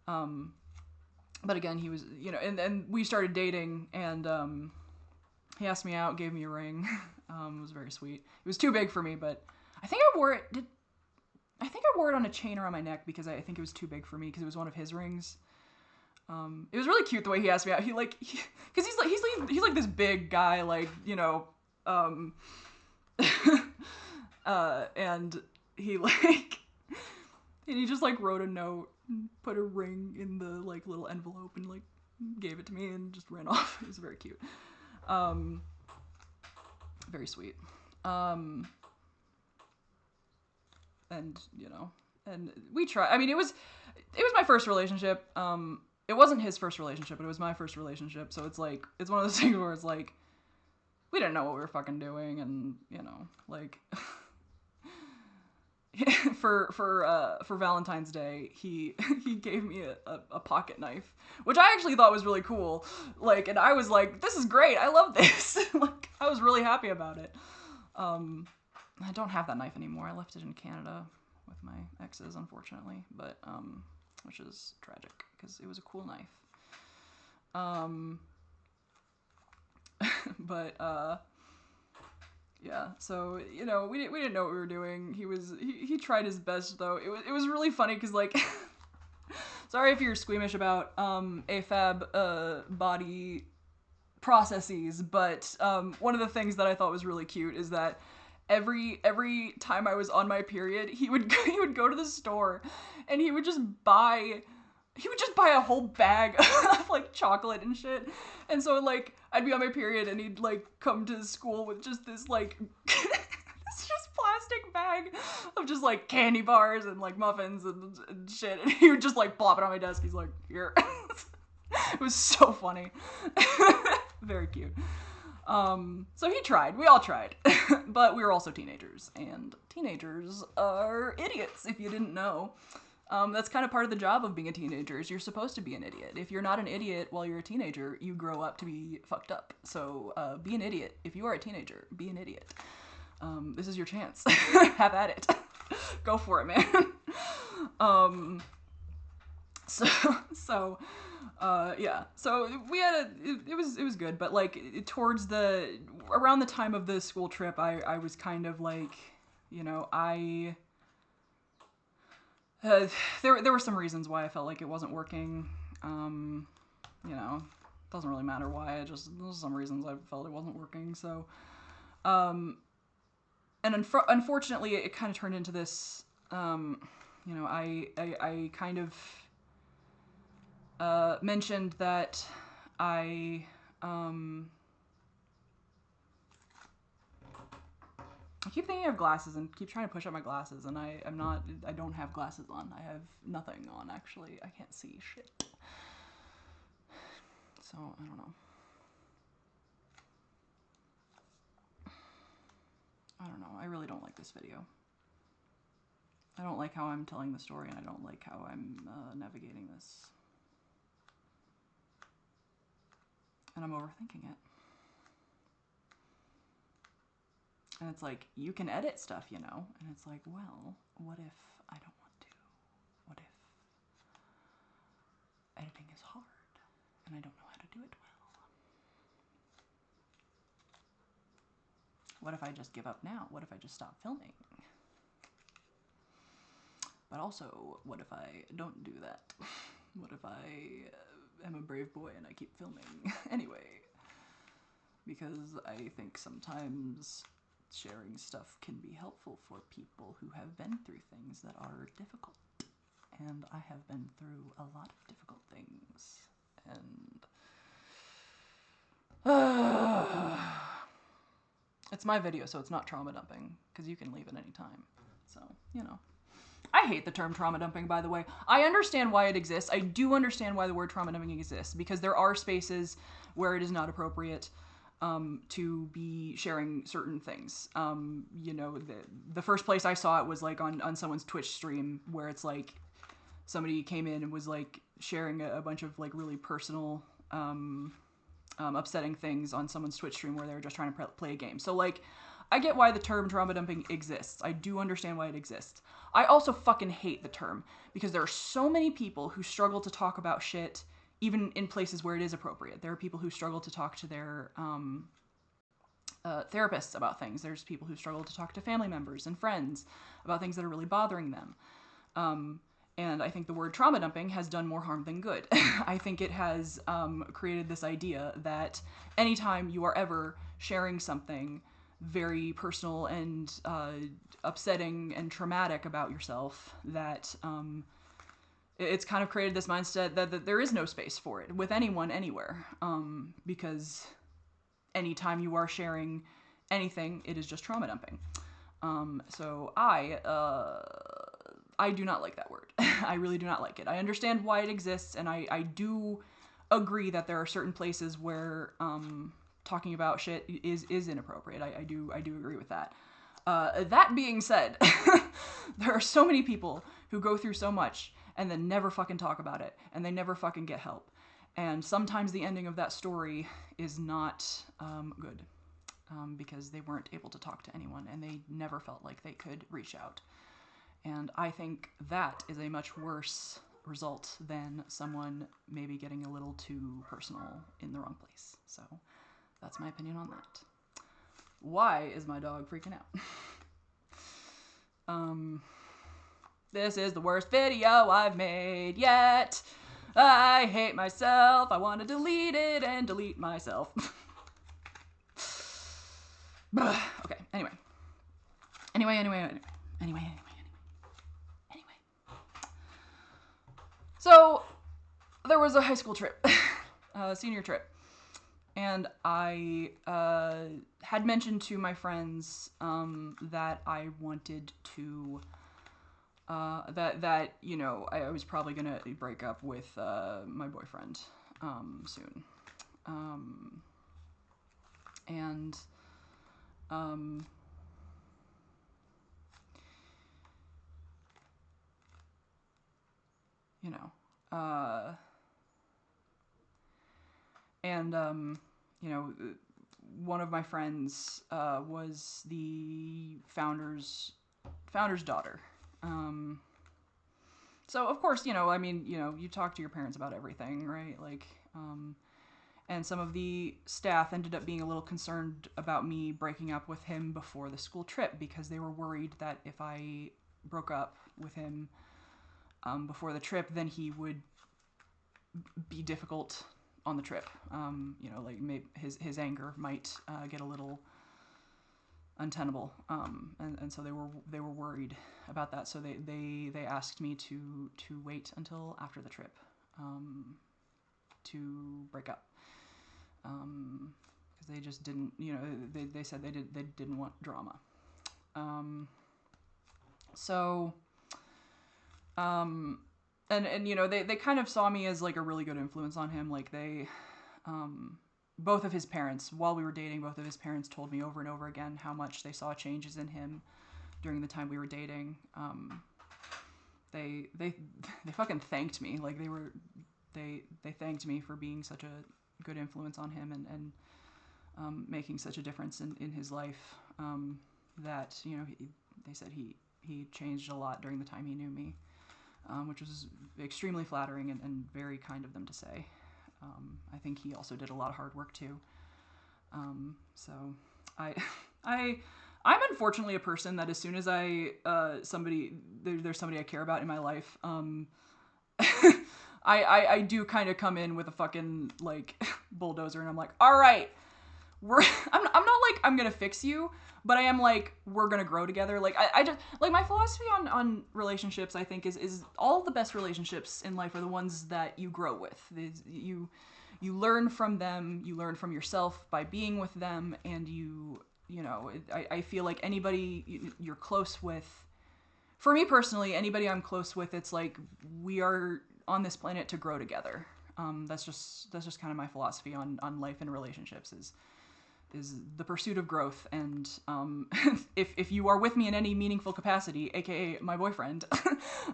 S1: but again, he was, and we started dating and, he asked me out, gave me a ring. It was very sweet. It was too big for me, but I think I wore it on a chain around my neck because I think it was too big for me because it was one of his rings. It was really cute the way he asked me out. Because he's like this big guy, like, and he like, and he just like wrote a note, and put a ring in the like little envelope and like gave it to me and just ran off. It was very cute. Very sweet. And and we tried. I mean, it was my first relationship. It wasn't his first relationship, but it was my first relationship. So it's like, it's one of those things where it's like, we didn't know what we were fucking doing, and like, for Valentine's Day, he he gave me a pocket knife, which I actually thought was really cool. Like, and I was like, this is great. I love this. Like, I was really happy about it. I don't have that knife anymore. I left it in Canada with my exes, unfortunately, but which is tragic because it was a cool knife. But yeah, so you know, we didn't know what we were doing. He tried his best though. It was really funny because like, sorry if you're squeamish about AFAB body processes, but one of the things that I thought was really cute is that every time I was on my period, he would go to the store and he would just buy a whole bag of like chocolate and shit. And so like I'd be on my period and he'd like come to school with just this like this just plastic bag of just like candy bars and like muffins and shit. And he would just like plop it on my desk. He's like, here. It was so funny. Very cute. So he tried. We all tried. But we were also teenagers. And teenagers are idiots, if you didn't know. That's kind of part of the job of being a teenager, is you're supposed to be an idiot. If you're not an idiot while you're a teenager, you grow up to be fucked up. So be an idiot. If you are a teenager, be an idiot. This is your chance. Have at it. Go for it, man. So yeah, so we had it was good, but like towards around the time of the school trip, I was kind of like, you know, there were some reasons why I felt like it wasn't working. You know, doesn't really matter why. There's some reasons I felt it wasn't working. So, and unfortunately, it kind of turned into this. You know, I kind of mentioned that I keep thinking of glasses and keep trying to push up my glasses, and I don't have glasses on. I have nothing on, actually. I can't see shit. So, I don't know. I don't know. I really don't like this video. I don't like how I'm telling the story, and I don't like how I'm navigating this. And I'm overthinking it. And it's like, you can edit stuff, you know? And it's like, well, what if I don't want to? What if editing is hard and I don't know how to do it well? What if I just give up now? What if I just stop filming? But also, what if I don't do that? What if I am a brave boy and I keep filming anyway? Because I think sometimes sharing stuff can be helpful for people who have been through things that are difficult. And I have been through a lot of difficult things. And it's my video, so it's not trauma dumping, because you can leave at any time. So, you know. I hate the term trauma dumping, by the way. I understand why it exists. I do understand why the word trauma dumping exists, because there are spaces where it is not appropriate to be sharing certain things. You know, the first place I saw it was like on someone's Twitch stream, where it's like somebody came in and was like sharing a bunch of like really personal, upsetting things on someone's Twitch stream where they were just trying to play a game. So like, I get why the term trauma dumping exists. I do understand why it exists. I also fucking hate the term, because there are so many people who struggle to talk about shit even in places where it is appropriate. There are people who struggle to talk to their therapists about things. There's people who struggle to talk to family members and friends about things that are really bothering them. And I think the word trauma dumping has done more harm than good. I think it has created this idea that anytime you are ever sharing something very personal and upsetting and traumatic about yourself, that it's kind of created this mindset that there is no space for it with anyone, anywhere. Because anytime you are sharing anything, it is just trauma dumping. So I do not like that word. I really do not like it. I understand why it exists, and I do agree that there are certain places where talking about shit is inappropriate. I do agree with that. That being said, there are so many people who go through so much and then never fucking talk about it, and they never fucking get help. And sometimes the ending of that story is not good, because they weren't able to talk to anyone, and they never felt like they could reach out. And I think that is a much worse result than someone maybe getting a little too personal in the wrong place. So that's my opinion on that. Why is my dog freaking out? This is the worst video I've made yet. I hate myself. I want to delete it and delete myself. Okay, anyway. So, there was a high school trip, senior trip, and I had mentioned to my friends that I wanted to, that you know, I was probably gonna break up with my boyfriend soon, and you know, you know, one of my friends was the founder's daughter. So of course, you know, I mean, you know, you talk to your parents about everything, right? Like, and some of the staff ended up being a little concerned about me breaking up with him before the school trip, because they were worried that if I broke up with him before the trip, then he would be difficult on the trip. You know, like maybe his anger might get a little untenable, and so they were worried about that. So they asked me to wait until after the trip to break up, because they just didn't, you know, they said they didn't want drama. And you know, they kind of saw me as like a really good influence on him. Like they, both of his parents, while we were dating, both of his parents told me over and over again how much they saw changes in him during the time we were dating. They fucking thanked me. Like they thanked me for being such a good influence on him, and making such a difference in his life. That, you know, they said he changed a lot during the time he knew me. Which was extremely flattering and very kind of them to say. I think he also did a lot of hard work too. So I'm unfortunately a person that as soon as there's somebody I care about in my life, I do kind of come in with a fucking like bulldozer, and I'm like, all right, I'm not like I'm gonna fix you, but I am like, we're gonna grow together. Like I just like my philosophy on relationships, I think is all the best relationships in life are the ones that you grow with. You learn from them, you learn from yourself by being with them, and you know, I feel like anybody you're close with, for me personally, anybody I'm close with, it's like we are on this planet to grow together. That's just kind of my philosophy on life and relationships is the pursuit of growth. And if you are with me in any meaningful capacity, aka my boyfriend,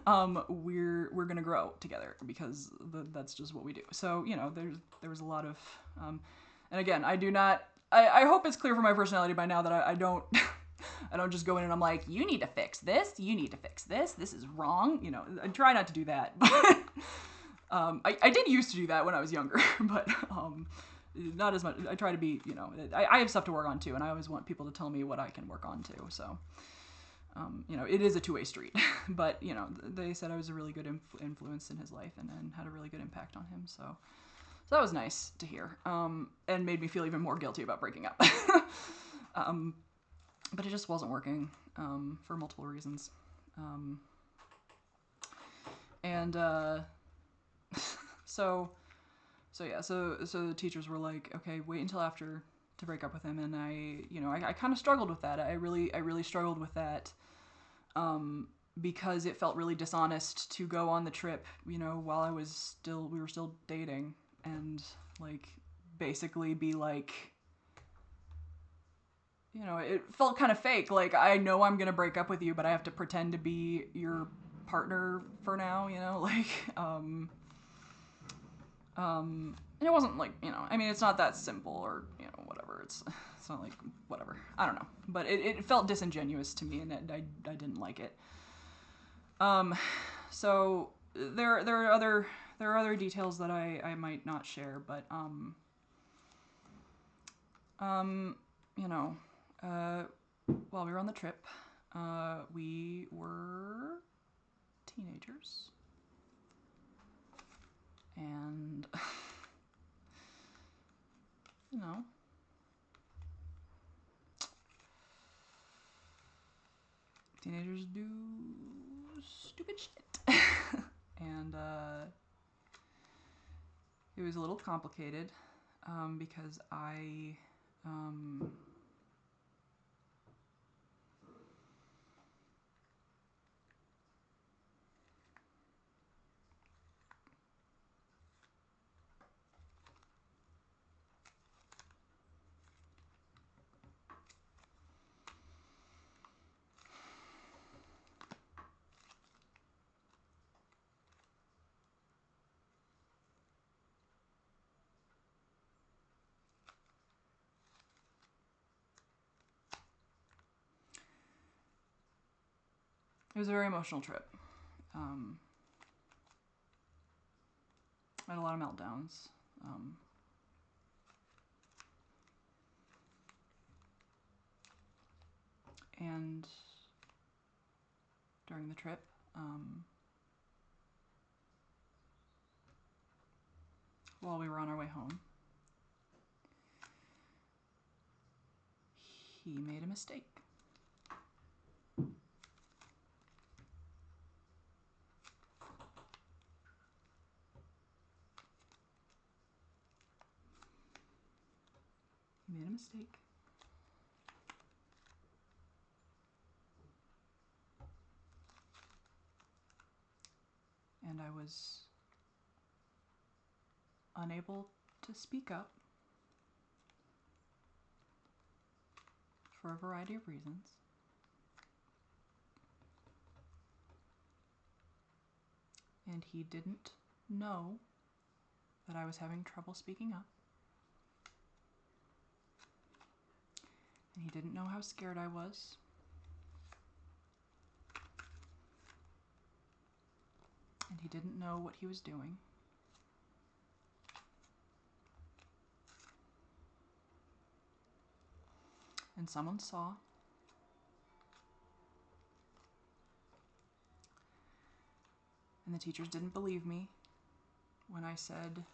S1: we're gonna grow together, because that's just what we do. So, you know, there was a lot of and again, I hope it's clear from my personality by now that I don't I don't just go in and I'm like, you need to fix this, this is wrong. You know, I try not to do that, but I did used to do that when I was younger, but not as much. I try to be, you know, I have stuff to work on too, and I always want people to tell me what I can work on too. So, you know, it is a two-way street. But, you know, they said I was a really good influence in his life, and had a really good impact on him. So that was nice to hear, and made me feel even more guilty about breaking up. But it just wasn't working for multiple reasons. So the teachers were like, okay, wait until after to break up with him. And I kind of struggled with that. I really struggled with that, because it felt really dishonest to go on the trip, you know, while we were still dating, and like basically be like, you know, it felt kind of fake. Like, I know I'm gonna break up with you, but I have to pretend to be your partner for now, you know, like, and it wasn't like, you know, I mean, it's not that simple or, you know, whatever. It's not like, whatever. I don't know. But it felt disingenuous to me, and I didn't like it. So there are other details that I might not share, but, you know, while we were on the trip, we were teenagers. And, you know, teenagers do stupid shit. And it was a little complicated because it was a very emotional trip. I had a lot of meltdowns. And during the trip, while we were on our way home, he made a mistake. He made a mistake. And I was unable to speak up for a variety of reasons. And he didn't know that I was having trouble speaking up. And he didn't know how scared I was. And he didn't know what he was doing. And someone saw. And the teachers didn't believe me when I said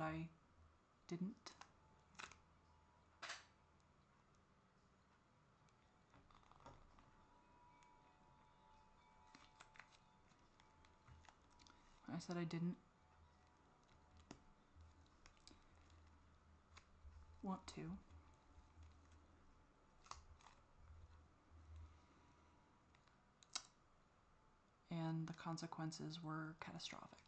S1: I didn't. When I said I didn't want to. And the consequences were catastrophic.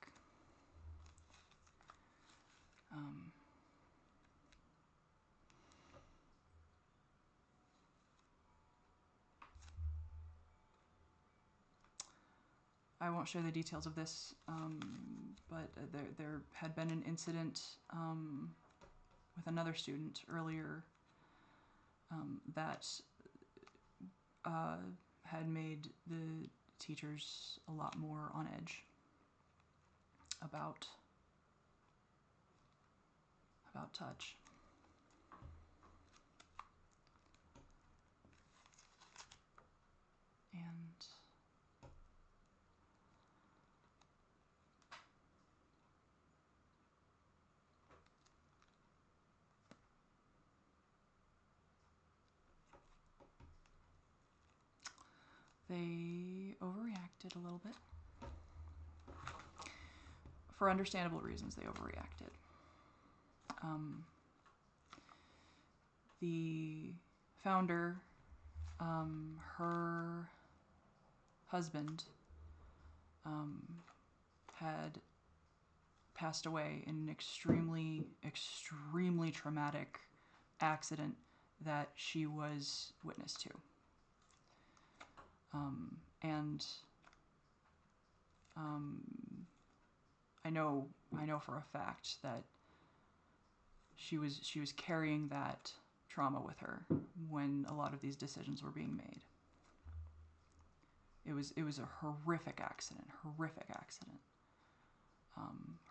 S1: I won't share the details of this, but there had been an incident with another student earlier that had made the teachers a lot more on edge about touch. And they overreacted a little bit. For understandable reasons, they overreacted. The founder, her husband had passed away in an extremely, extremely traumatic accident that she was witness to. And I know for a fact that she was carrying that trauma with her when a lot of these decisions were being made. It was a horrific accident.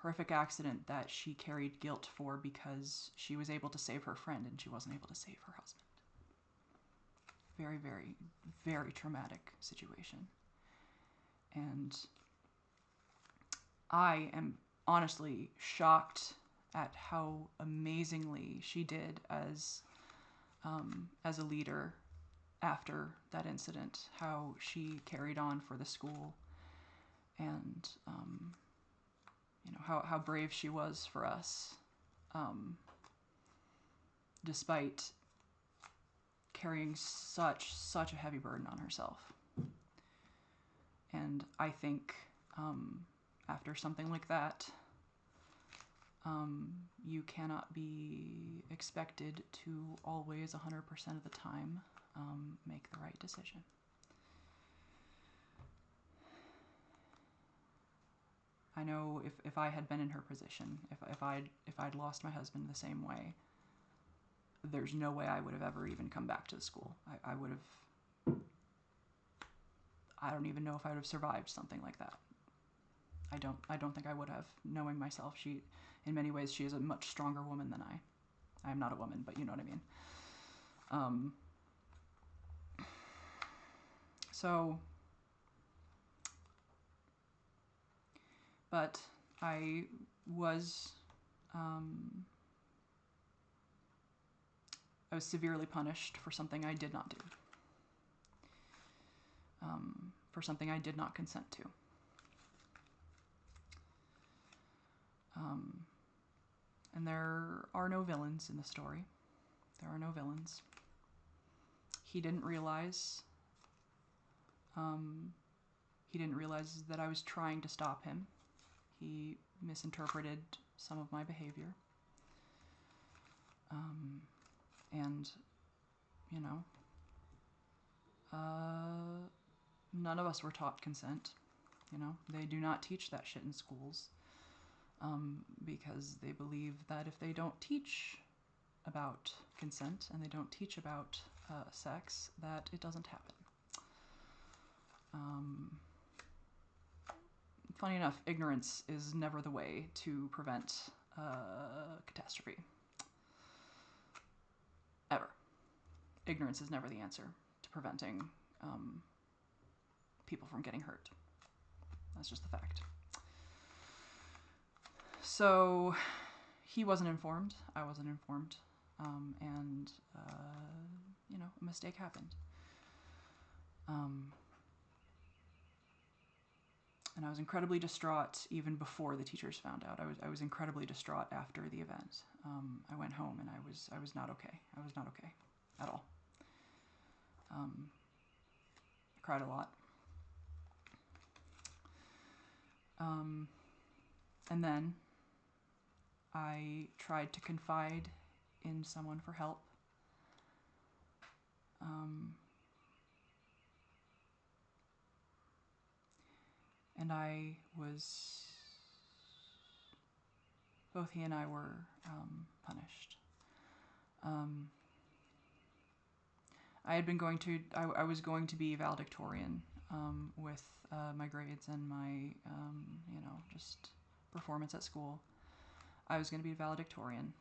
S1: Horrific accident that she carried guilt for because she was able to save her friend and she wasn't able to save her husband. Very, very, very traumatic situation. And I am honestly shocked at how amazingly she did as a leader after that incident, how she carried on for the school, and how brave she was for us, despite carrying such a heavy burden on herself. And I think after something like that, you cannot be expected to always 100% of the time make the right decision. I know if I had been in her position, if I'd lost my husband the same way, there's no way I would have ever even come back to the school. I would have. I don't even know if I would have survived something like that. I don't think I would have. Knowing myself, in many ways, she is a much stronger woman than I. I am not a woman, but you know what I mean. But I was severely punished for something I did not do. For something I did not consent to. And there are no villains in the story. There are no villains. He didn't realize that I was trying to stop him. He misinterpreted some of my behavior. And, none of us were taught consent. They do not teach that shit in schools. Because they believe that if they don't teach about consent and they don't teach about sex, that it doesn't happen. Funny enough, ignorance is never the way to prevent catastrophe. Ever. Ignorance is never the answer to preventing people from getting hurt. That's just the fact. So he wasn't informed, I wasn't informed, and a mistake happened. And I was incredibly distraught even before the teachers found out. I was incredibly distraught after the event. I went home and I was not okay. I was not okay at all. I cried a lot. And then I tried to confide in someone for help. And both he and I were punished. I was going to be valedictorian with my grades and my, just performance at school. I was going to be valedictorian,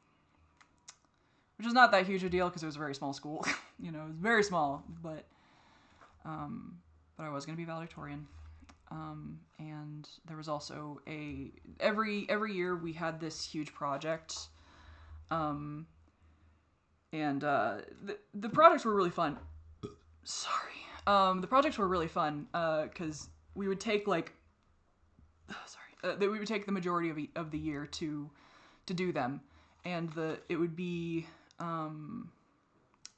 S1: which is not that huge a deal because it was a very small school. It was very small, but I was going to be valedictorian. And there was also every year we had this huge project. And the projects were really fun. Sorry. The projects were really fun because we would take we would take the majority of the year to do them, and it would be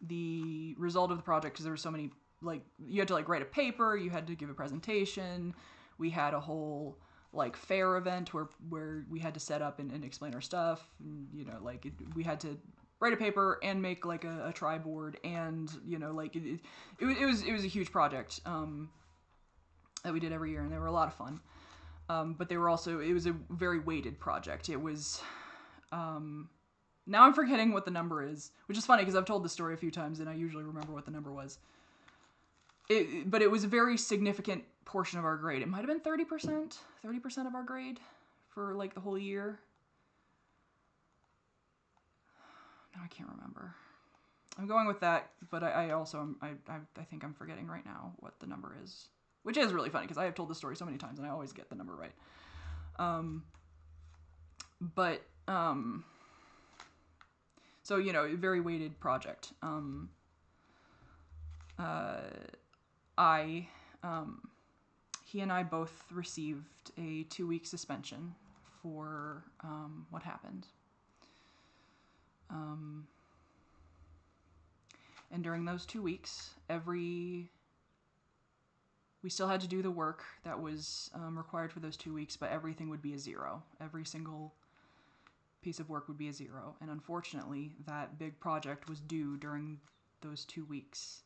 S1: the result of the project, because there were so many like, you had to like write a paper, you had to give a presentation. We had a whole like fair event where we had to set up and explain our stuff. And, you know, like we had to write a paper and make like a tri board, and you know, like it was a huge project that we did every year, and they were a lot of fun. But they were also, it was a very weighted project. It was, now I'm forgetting what the number is, which is funny because I've told this story a few times and I usually remember what the number was. But it was a very significant portion of our grade. It might have been 30% of our grade for like the whole year. No, I can't remember. I'm going with that, but I also, I think I'm forgetting right now what the number is. Which is really funny because I have told this story so many times and I always get the number right. So, you know, very weighted project. He and I both received a 2-week suspension for what happened. And during those 2 weeks, we still had to do the work that was required for those 2 weeks, but everything would be a 0. Every single piece of work would be a 0. And unfortunately, that big project was due during those 2 weeks.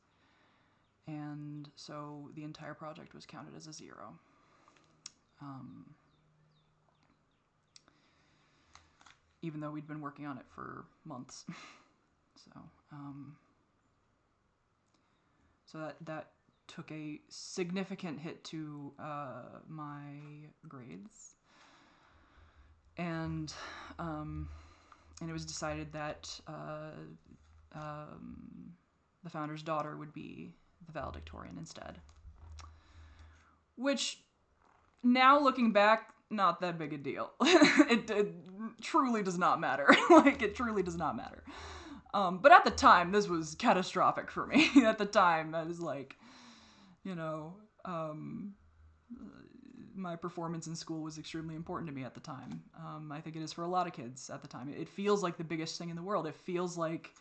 S1: And so the entire project was counted as a 0. Even though we'd been working on it for months. So that took a significant hit to my grades, and it was decided that the founder's daughter would be the valedictorian instead. Which, now looking back, not that big a deal. It truly does not matter. Like, it truly does not matter. But at the time, this was catastrophic for me. At the time, I was like, you know, my performance in school was extremely important to me at the time. I think it is for a lot of kids at the time. It feels like the biggest thing in the world. It feels like,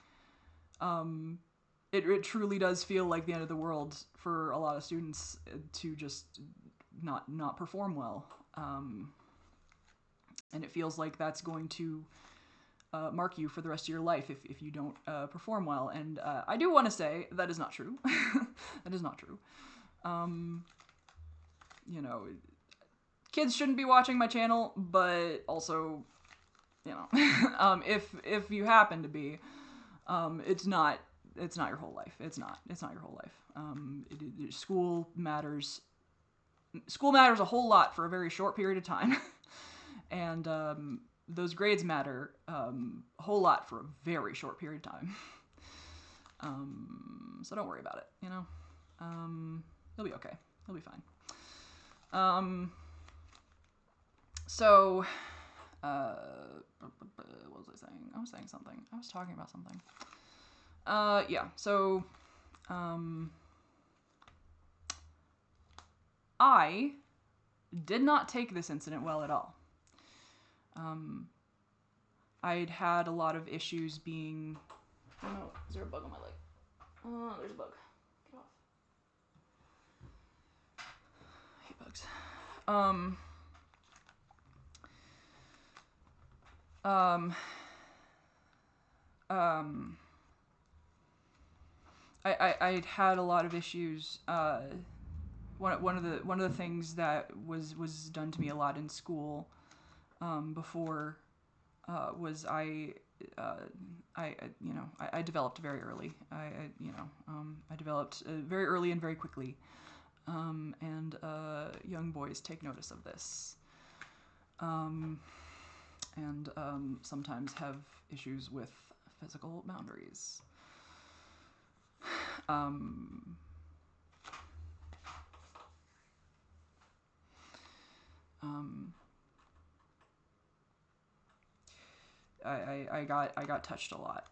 S1: it truly does feel like the end of the world for a lot of students to just not perform well. And it feels like that's going to mark you for the rest of your life if you don't perform well. And I do want to say that is not true. That is not true. You know, kids shouldn't be watching my channel, but also, you know, if you happen to be, it's not your whole life. It's not your whole life. School matters. School matters a whole lot for a very short period of time, and those grades matter a whole lot for a very short period of time. So don't worry about it. You know, you'll be okay. You'll be fine. So, what was I saying? I was saying something. I was talking about something. Yeah. So, I did not take this incident well at all. I'd had a lot of issues being... I don't know, is there a bug on my leg? Oh, there's a bug. Get off. I hate bugs. I'd had a lot of issues. One of the things that was done to me a lot in school before was I developed very early. I developed very early and very quickly, and young boys take notice of this, and sometimes have issues with physical boundaries. I got touched a lot.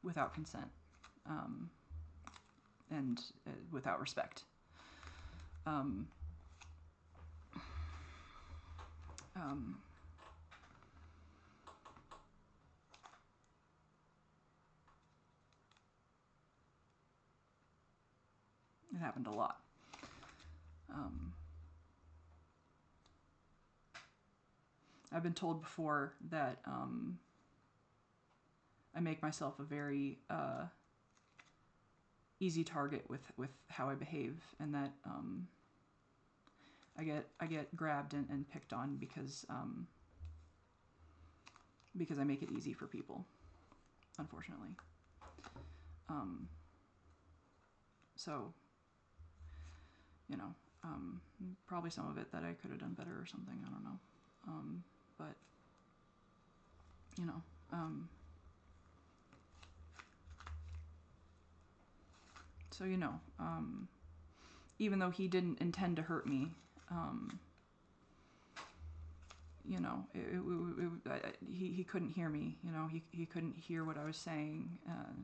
S1: Without consent, and without respect. happened a lot. I've been told before that I make myself a very easy target with how I behave, and that I get grabbed and picked on because I make it easy for people, unfortunately. So, you know, probably some of it that I could have done better or something. I don't know. But, you know, so, you know, even though he didn't intend to hurt me, you know, he couldn't hear me, you know, he couldn't hear what I was saying,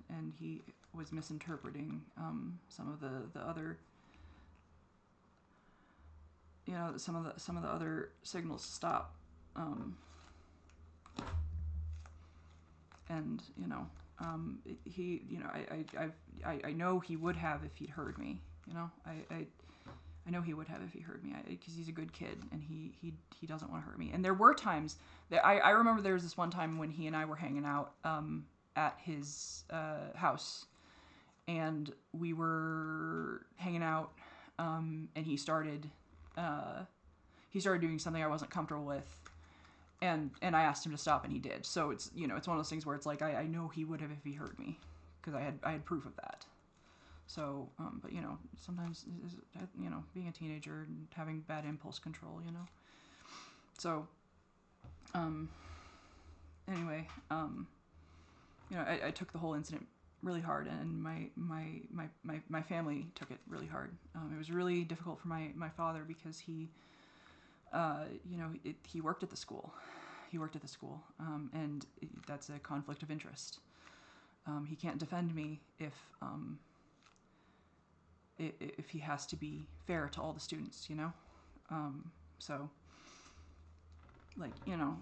S1: and he was misinterpreting some of the other, you know, some of the other signals to stop, and you know, he, you know, I know he would have if he'd heard me, you know, I know he would have if he heard me, because he's a good kid, and he doesn't want to hurt me. And there were times that I remember there was this one time when he and I were hanging out at his house, and we were hanging out, and he started doing something I wasn't comfortable with, and I asked him to stop, and he did. So it's, you know, it's one of those things where it's like I know he would have if he heard me, because I had proof of that. So, but you know, sometimes, you know, being a teenager and having bad impulse control, you know. So, anyway, you know, I took the whole incident really hard, and my family took it really hard. It was really difficult for my father, because he, you know, he worked at the school. And that's a conflict of interest. He can't defend me if he has to be fair to all the students, you know? So, like, you know,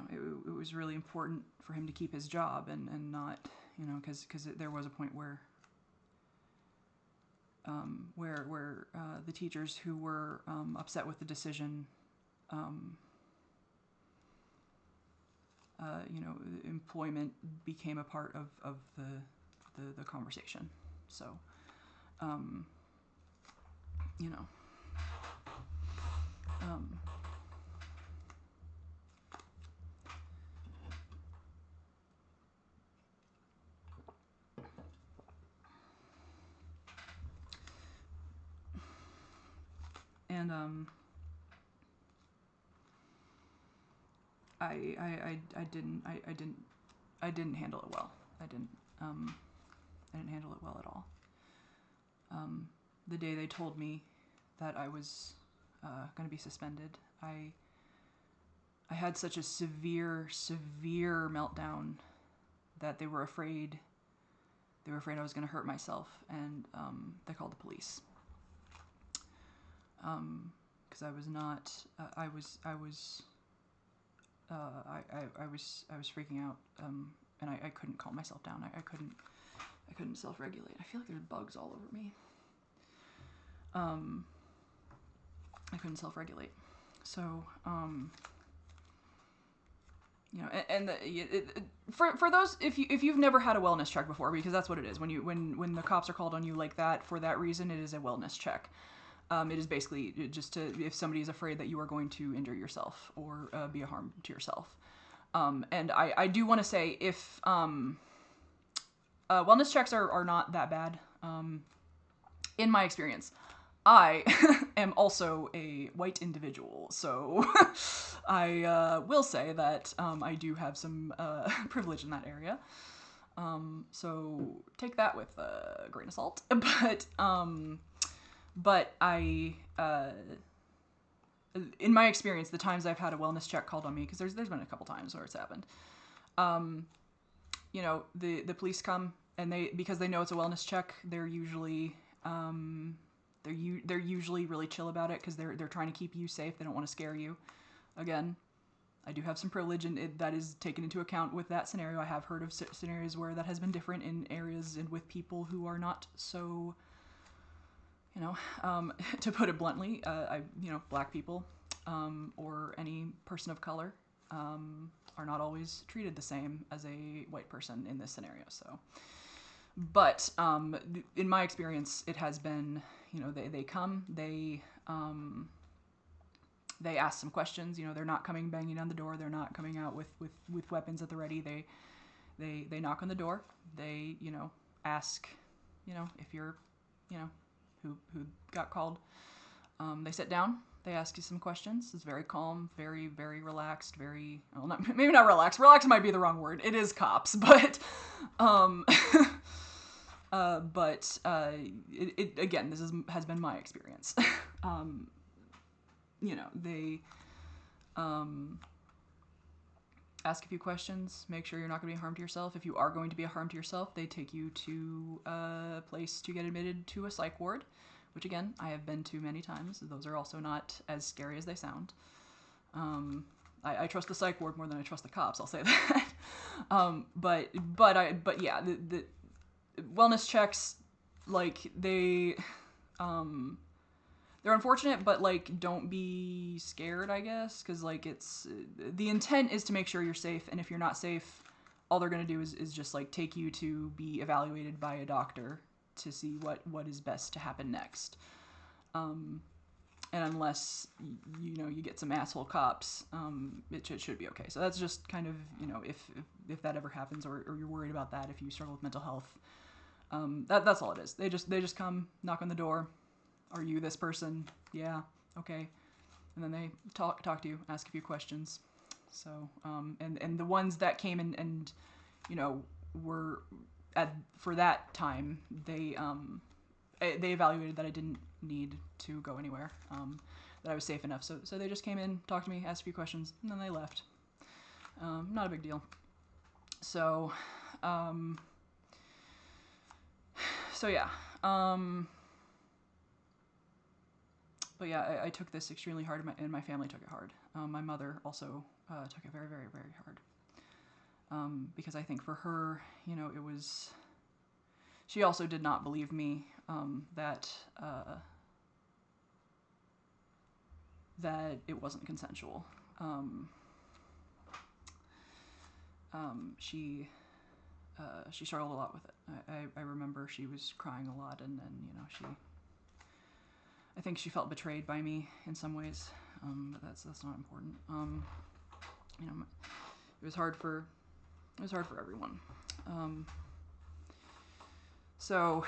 S1: it was really important for him to keep his job and not, you know, because there was a point where the teachers who were upset with the decision, you know, employment became a part of the conversation. So, you know, and I didn't handle it well. I didn't handle it well at all. The day they told me that I was going to be suspended, I had such a severe meltdown that they were afraid I was going to hurt myself, and they called the police. Because I was not, I was freaking out, and I couldn't calm myself down. I couldn't self-regulate. I feel like there's bugs all over me. I couldn't self-regulate. So, you know, and for those, if you've never had a wellness check before, because that's what it is. When the cops are called on you like that for that reason, it is a wellness check. It is basically just if somebody is afraid that you are going to injure yourself or be a harm to yourself. And I do want to say, if wellness checks are not that bad, in my experience. I am also a white individual, so I will say that I do have some privilege in that area. So take that with a grain of salt. But I, in my experience, the times I've had a wellness check called on me, because there's been a couple times where it's happened, you know, the police come, and because they know it's a wellness check, they're usually they're usually really chill about it, because they're trying to keep you safe. They don't want to scare you again. I do have some privilege, and that is taken into account with that scenario. I have heard of scenarios where that has been different in areas and with people who are not so, to put it bluntly, black people or any person of color are not always treated the same as a white person in this scenario. So, but in my experience, it has been, they come, they ask some questions. They're not coming banging on the door. They're not coming out with weapons at the ready. They knock on the door. They, ask, if you're, who got called. They sit down. They ask you some questions. It's very calm, very, very relaxed, maybe not relaxed. Relaxed might be the wrong word. It is cops, but, again, this has been my experience. They ask a few questions, make sure you're not going to be a harm to yourself. If you are going to be a harm to yourself, they take you to a place to get admitted to a psych ward, which, again, I have been to many times. Those are also not as scary as they sound. I trust the psych ward more than I trust the cops, I'll say that. But yeah, the wellness checks, like, they're unfortunate, but, like, don't be scared, I guess, because, like, the intent is to make sure you're safe, and if you're not safe, all they're going to do is just, like, take you to be evaluated by a doctor to see what is best to happen next. And unless, you get some asshole cops, it should be okay. So that's just kind of, if that ever happens, or you're worried about that, if you struggle with mental health, that's all it is. They just come, knock on the door. Are you this person? Yeah. Okay. And then they talk to you, ask a few questions. So, and the ones that came and were for that time, they evaluated that I didn't need to go anywhere, that I was safe enough. So they just came in, talked to me, asked a few questions, and then they left. Not a big deal. So, yeah. But yeah, I took this extremely hard, and my family took it hard. My mother also took it very, very, very hard. Because I think for her, it was... She also did not believe me that it wasn't consensual. She struggled a lot with it. I remember she was crying a lot, and I think she felt betrayed by me in some ways, but that's not important. It was hard for everyone. So,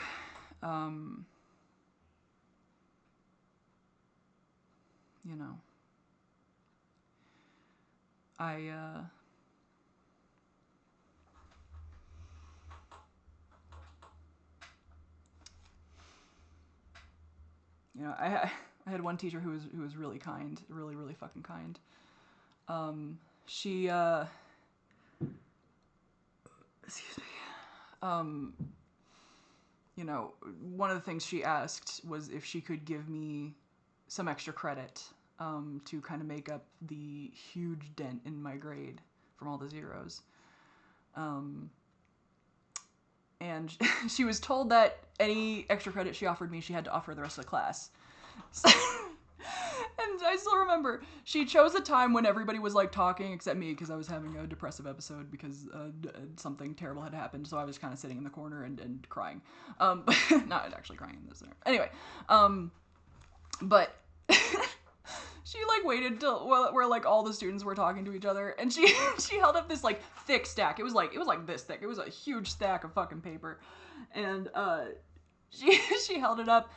S1: I had one teacher who was really kind, really, really fucking kind. She, excuse me. One of the things she asked was if she could give me some extra credit, to kind of make up the huge dent in my grade from all the zeros. And she was told that any extra credit she offered me, she had to offer the rest of the class. And I still remember, she chose a time when everybody was, like, talking except me, because I was having a depressive episode because something terrible had happened, so I was kind of sitting in the corner and crying. Not actually crying in this scenario. Anyway, but she, like, waited till where like all the students were talking to each other, and she held up this, like, thick stack. It was like this thick. It was a huge stack of fucking paper, and she held it up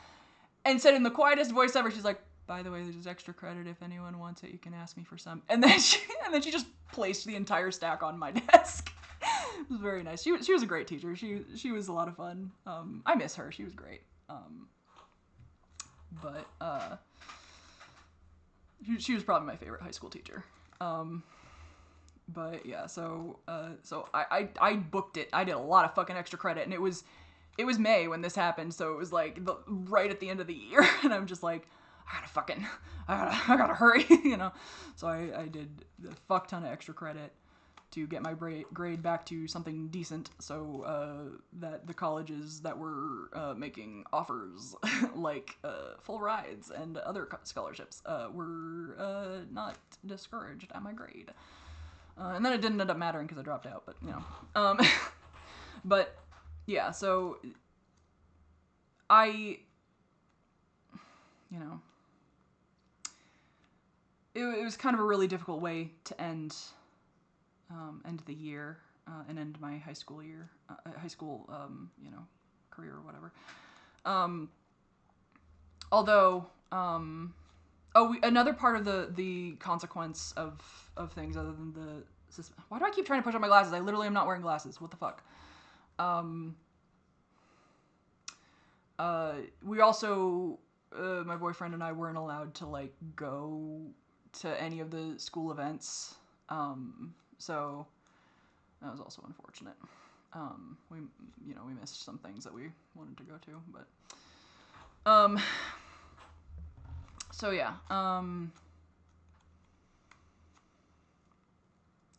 S1: and said in the quietest voice ever, she's like, "By the way, there's extra credit. If anyone wants it, you can ask me for some." And then she just placed the entire stack on my desk. It was very nice. She was a great teacher. She was a lot of fun. I miss her. She was great. But she was probably my favorite high school teacher. But yeah, so I booked it. I did a lot of fucking extra credit, and it was May when this happened, so it was like right at the end of the year, and I'm just like, I gotta hurry, So I did a fuck ton of extra credit to get my grade back to something decent, so that the colleges that were making offers like full rides and other scholarships were not discouraged at my grade. And then it didn't end up mattering because I dropped out, but but yeah, so I, it was kind of a really difficult way to end the year and end my high school year, career or whatever. Although, another part of the consequence of things other than the, why do I keep trying to push up my glasses? I literally am not wearing glasses. What the fuck? We also, my boyfriend and I weren't allowed to like go to any of the school events. So that was also unfortunate. We missed some things that we wanted to go to, but, so yeah,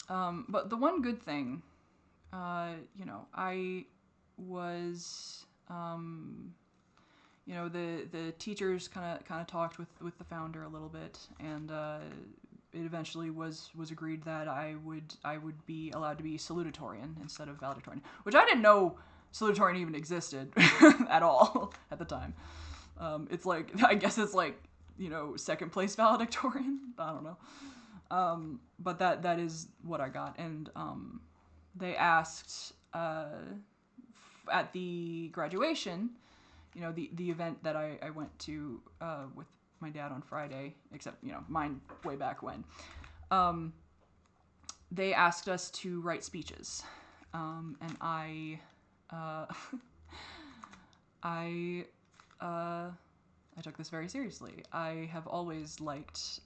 S1: but the one good thing, I was, the teachers kind of talked with the founder a little bit, and it eventually was agreed that I would be allowed to be salutatorian instead of valedictorian, which I didn't know salutatorian even existed at all at the time. It's like, I guess it's like, second place valedictorian. I don't know. But that is what I got, and they asked at the graduation, the event that I went to with my dad on Friday, except, mine way back when. They asked us to write speeches. And I took this very seriously. I have always liked,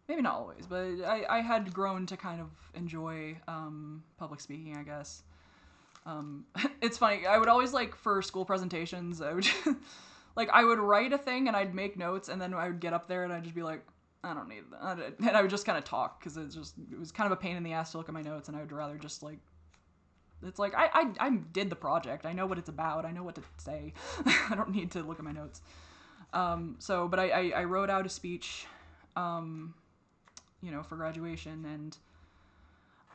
S1: maybe not always, but I had grown to kind of enjoy public speaking, I guess. It's funny, I would always, for school presentations, I would I would write a thing and I'd make notes, and then I would get up there and I'd just be like, I don't need that. And I would just kind of talk, because it was kind of a pain in the ass to look at my notes, and I would rather just, it's like, I did the project. I know what it's about. I know what to say. I don't need to look at my notes. But I wrote out a speech, for graduation, and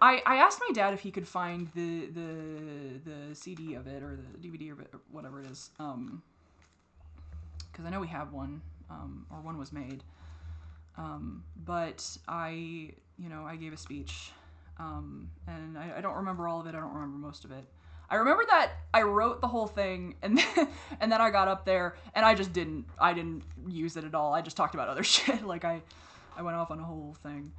S1: I asked my dad if he could find the CD of it, or the DVD of it, or whatever it is, because I know we have one, or one was made. But I gave a speech, and I don't remember all of it. I don't remember most of it. I remember that I wrote the whole thing, and then I got up there, and I didn't use it at all. I just talked about other shit. I went off on a whole thing.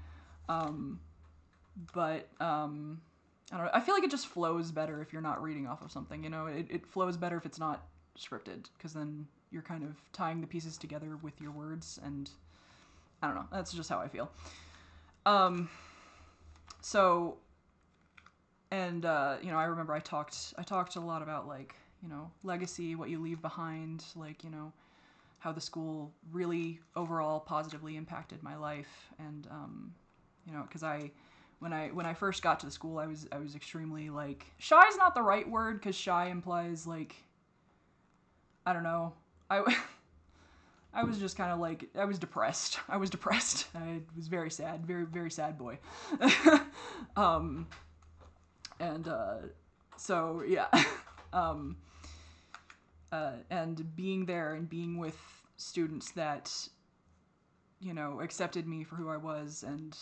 S1: But I don't know. I feel like it just flows better if you're not reading off of something. It flows better if it's not scripted, because then you're kind of tying the pieces together with your words, and I don't know. That's just how I feel. So, and I remember I talked a lot about legacy, what you leave behind, how the school really overall positively impacted my life, and because when I first got to the school, I was extremely shy is not the right word, because shy implies I don't know. I was just kind of I was depressed. I was very sad, very, very sad boy. So yeah. And being there and being with students that, accepted me for who I was, and,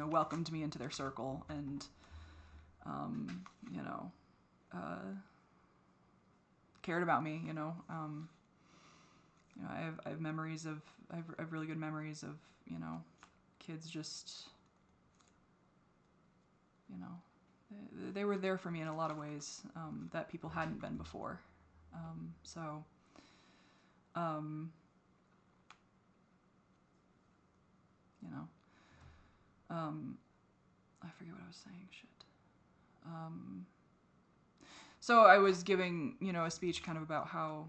S1: welcomed me into their circle, and, cared about me, I have memories of, I have really good memories of, kids just, they were there for me in a lot of ways, that people hadn't been before. So, I forget what I was saying, shit. So I was giving, a speech kind of about how,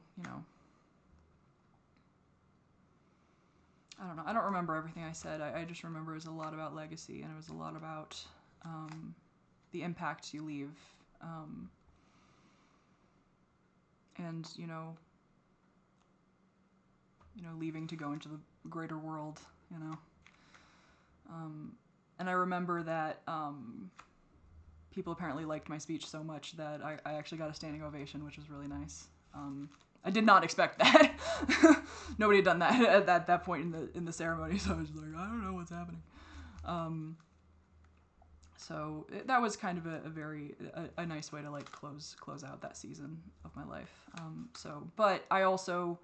S1: I don't know. I don't remember everything I said. I just remember it was a lot about legacy, and it was a lot about the impact you leave. And leaving to go into the greater world, and I remember that people apparently liked my speech so much that I actually got a standing ovation, which was really nice. I did not expect that. Nobody had done that at that point in the ceremony, so I was like, I don't know what's happening. So that was kind of a very nice way to like close out that season of my life. But I also,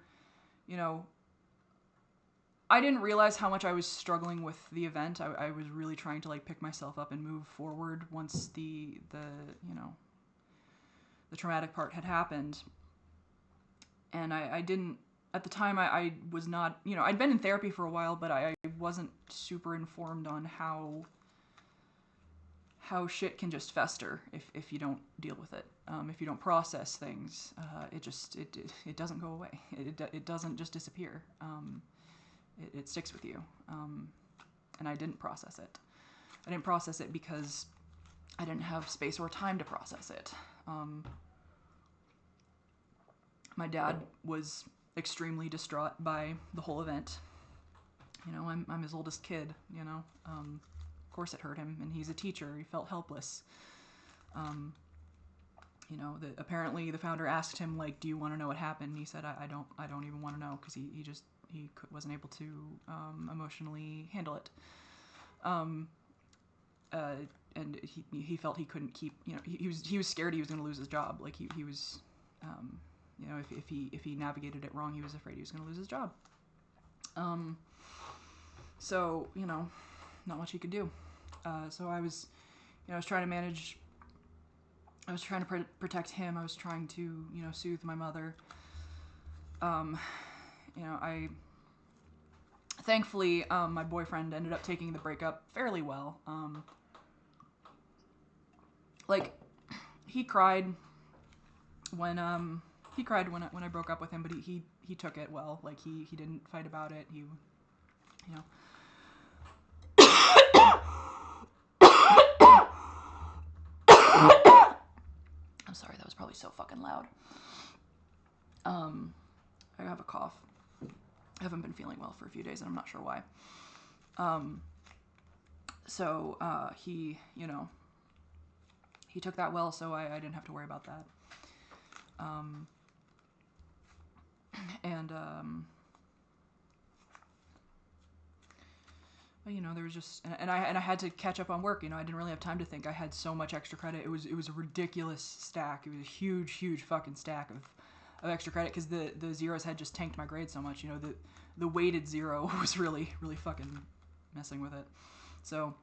S1: I didn't realize how much I was struggling with the event. I was really trying to like pick myself up and move forward once the traumatic part had happened. And I didn't, at the time I was not, I'd been in therapy for a while, but I wasn't super informed on how shit can just fester if you don't deal with it. If you don't process things, it doesn't go away. It doesn't just disappear. It sticks with you. And I didn't process it. I didn't process it because I didn't have space or time to process it. My dad was extremely distraught by the whole event. I'm his oldest kid, Of course it hurt him, and he's a teacher. He felt helpless. Apparently the founder asked him, like, do you want to know what happened? And he said, I don't even want to know, because he wasn't able to emotionally handle it. And he felt he couldn't keep, he was scared he was going to lose his job. Like he was, if he navigated it wrong, he was afraid he was going to lose his job. So, not much he could do. So I was trying to manage, I was trying to protect him. I was trying to, soothe my mother. Thankfully, my boyfriend ended up taking the breakup fairly well. He cried when I broke up with him, but he took it well. Like he didn't fight about it. He, I'm sorry, that was probably so fucking loud. I have a cough. I haven't been feeling well for a few days, and I'm not sure why. He, he took that well, so I didn't have to worry about that. There was just, and I had to catch up on work. I didn't really have time to think. I had so much extra credit. It was a ridiculous stack. It was a huge fucking stack of extra credit, because the zeros had just tanked my grade so much. The weighted zero was really fucking messing with it. So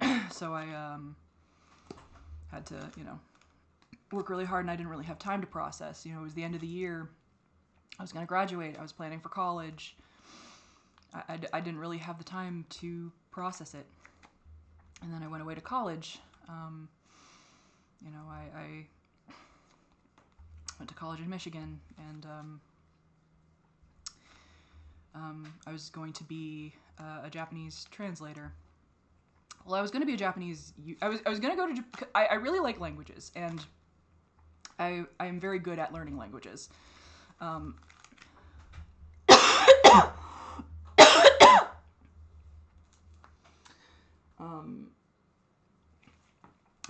S1: I had to work really hard, and I didn't really have time to process. It was the end of the year. I was going to graduate. I was planning for college. I didn't really have the time to process it. And then I went away to college. I went to college in Michigan, and I was going to be a Japanese translator. Well, I was going to be a Japanese. I was going to go to. I really like languages, and I am very good at learning languages.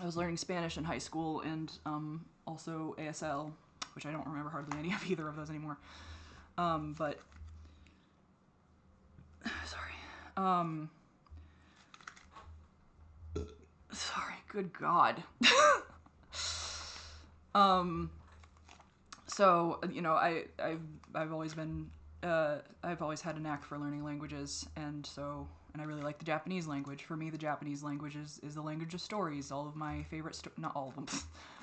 S1: I was learning Spanish in high school, and also ASL, which I don't remember hardly any of either of those anymore. Sorry. Sorry, good God. So, I've always been, I've always had a knack for learning languages, and I really like the Japanese language. For me, the Japanese language is the language of stories. All of my favorite, not all of them,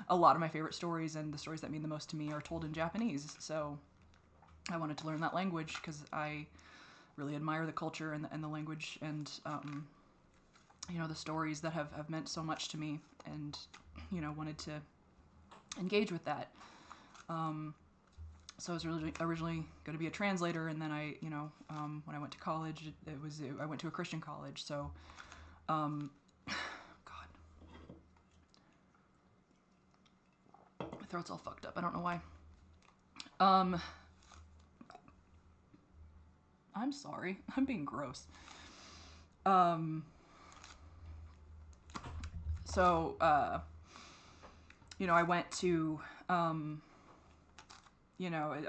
S1: a lot of my favorite stories and the stories that mean the most to me are told in Japanese. So I wanted to learn that language because I really admire the culture and the language and, the stories that have meant so much to me, and, wanted to engage with that. So I was originally going to be a translator, and then I, when I went to college, I went to a Christian college. So, God, my throat's all fucked up. I don't know why. I'm sorry. I'm being gross. So, I went to, I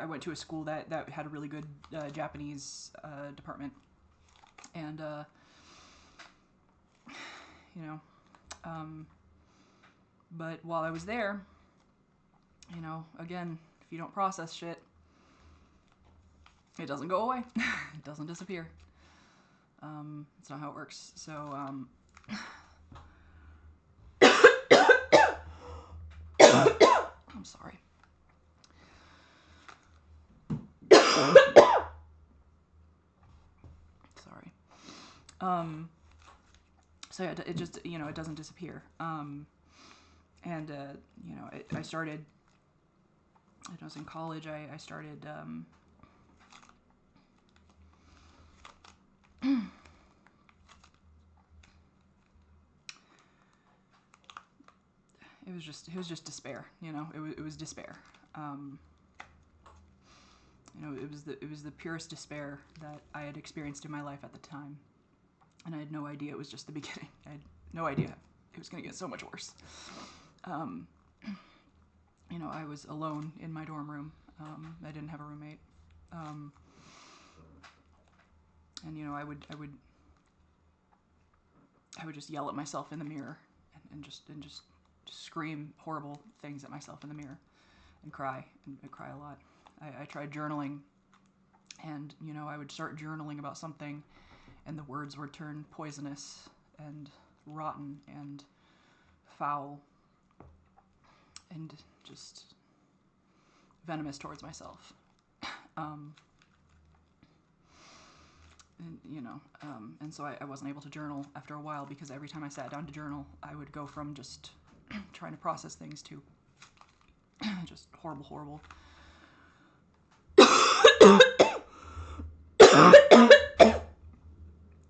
S1: went to a school that had a really good Japanese department. And, but while I was there, again, if you don't process shit, it doesn't go away. It doesn't disappear. It's not how it works. So, I'm sorry. Sorry. So yeah, it just, it doesn't disappear. And, I started, when I was in college, I started, it was just despair, it was despair. It was the purest despair that I had experienced in my life at the time. And I had no idea it was just the beginning. I had no idea it was going to get so much worse. I was alone in my dorm room. I didn't have a roommate. And I would just yell at myself in the mirror and just scream horrible things at myself in the mirror and cry a lot. I tried journaling, and I would start journaling about something, and the words would turn poisonous and rotten and foul and just venomous towards myself. And so I wasn't able to journal after a while, because every time I sat down to journal, I would go from just trying to process things to just horrible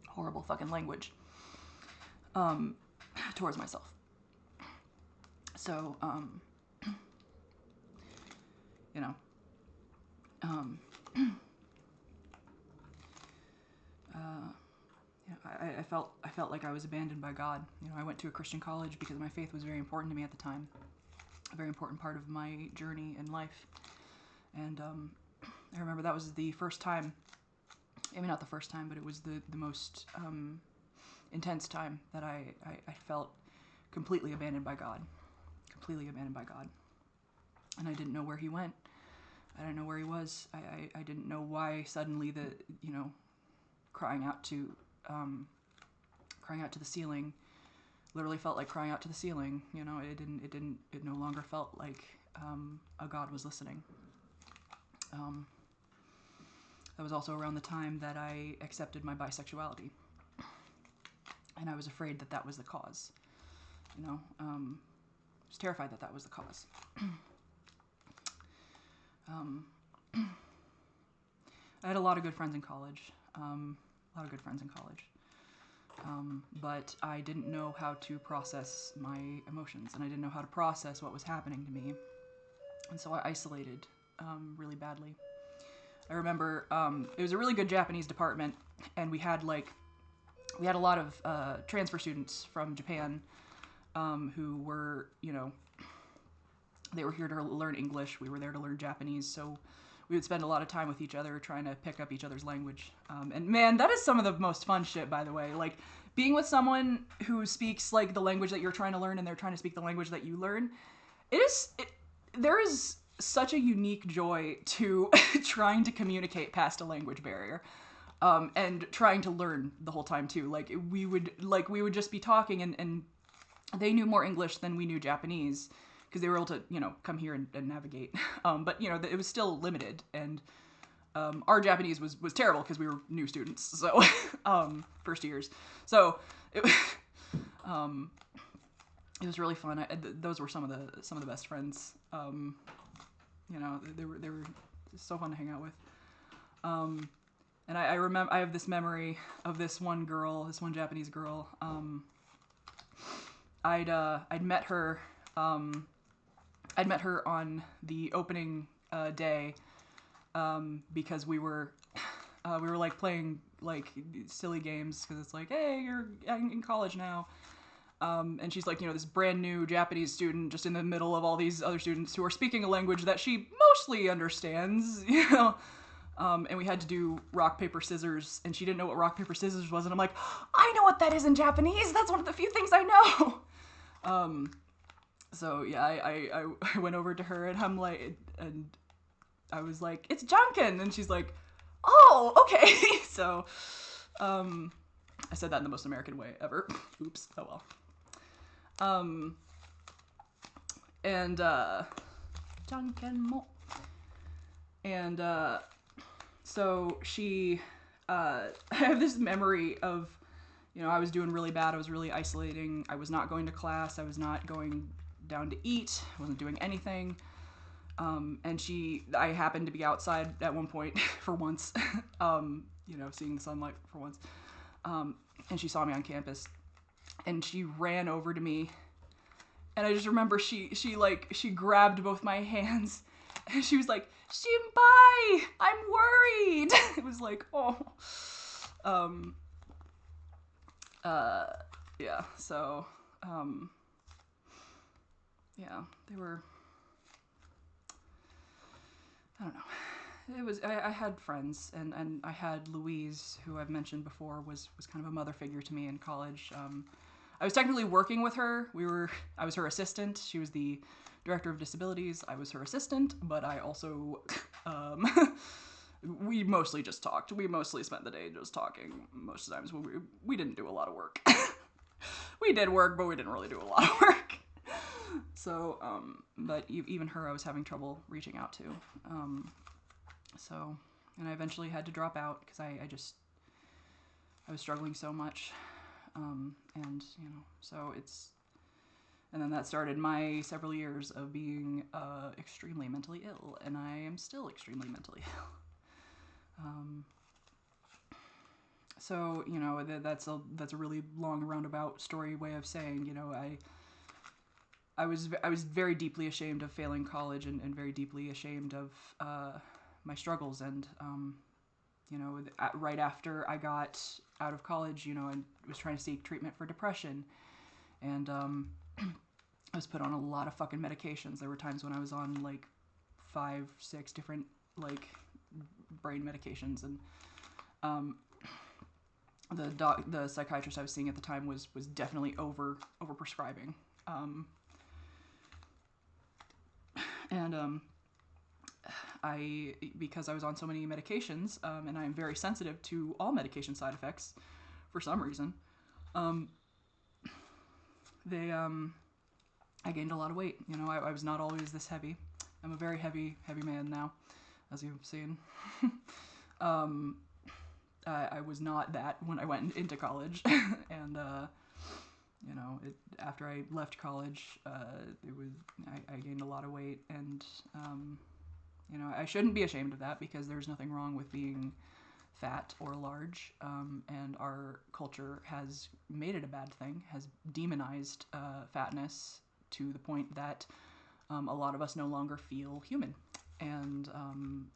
S1: horrible fucking language towards myself. So, I felt like I was abandoned by God. I went to a Christian college because my faith was very important to me at the time, a very important part of my journey in life. And I remember that was the first time, maybe not the first time, but it was the most intense time that I felt completely abandoned by God. Completely abandoned by God. And I didn't know where he went. I didn't know where he was. I didn't know why suddenly crying out to the ceiling literally felt like crying out to the ceiling. It no longer felt like a God was listening. That was also around the time that I accepted my bisexuality, and I was afraid that was the cause. I was terrified that was the cause. I had a lot of good friends in college. But I didn't know how to process my emotions, and I didn't know how to process what was happening to me. And so I isolated really badly. I remember it was a really good Japanese department, and we had a lot of transfer students from Japan who were, they were here to learn English. We were there to learn Japanese, so we would spend a lot of time with each other trying to pick up each other's language. And man, that is some of the most fun shit, by the way. Like, being with someone who speaks like the language that you're trying to learn, and they're trying to speak the language that you learn, there is such a unique joy to trying to communicate past a language barrier. And trying to learn the whole time too. We would just be talking, and they knew more English than we knew Japanese, because they were able to, come here and navigate. But, it was still limited, and our Japanese was terrible because we were new students, so first years. So it was really fun. Those were some of the best friends. They were just so fun to hang out with. And I remember, I have this memory of this one girl, this one Japanese girl. I'd met her. I'd met her on the opening day because we were like playing like silly games because it's like, hey, you're in college now. And she's like, you know, this brand new Japanese student just in the middle of all these other students who are speaking a language that she mostly understands, you know. And we had to do rock, paper, scissors, and she didn't know what rock, paper, scissors was, and I'm like, I know what that is in Japanese! That's one of the few things I know! So yeah, I went over to her, and I'm like, and I was like, it's Junkin! And she's like, oh, okay! So, I said that in the most American way ever. Oops, oh well. And, Junkin-mo. And, so she, I have this memory of, you know, I was doing really bad. I was really isolating. I was not going to class. I was not going down to eat. I wasn't doing anything. And I happened to be outside at one point for once, you know, seeing the sunlight for once. And she saw me on campus and she ran over to me. And I just remember she grabbed both my hands and she was like, Shinpai, I'm worried. It was like, oh. Yeah, so, yeah, they were, I don't know. It was, I had friends, and I had Louise, who I've mentioned before, was kind of a mother figure to me in college. I was technically working with her. I was her assistant. She was the director of disabilities. I was her assistant, but I also, we mostly just talked. We mostly spent the day just talking most of the times. We didn't do a lot of work. We did work, but we didn't really do a lot of work. So, but even her I was having trouble reaching out to. So, and I eventually had to drop out because I was struggling so much. And, you know, so and then that started my several years of being extremely mentally ill, and I am still extremely mentally ill. So, you know, that's a really long roundabout story way of saying, you know, I was very deeply ashamed of failing college and very deeply ashamed of my struggles, and you know, right after I got out of college, you know, I was trying to seek treatment for depression, and I was put on a lot of fucking medications. There were times when I was on like 5, 6 different like brain medications, and the psychiatrist I was seeing at the time was definitely over prescribing. And because I was on so many medications, and I am very sensitive to all medication side effects for some reason, I gained a lot of weight. You know, I was not always this heavy. I'm a very heavy man now, as you've seen. I was not that when I went into college, and you know, after I left college, I gained a lot of weight, and you know, I shouldn't be ashamed of that because there's nothing wrong with being fat or large, and our culture has made it a bad thing, has demonized fatness to the point that a lot of us no longer feel human. And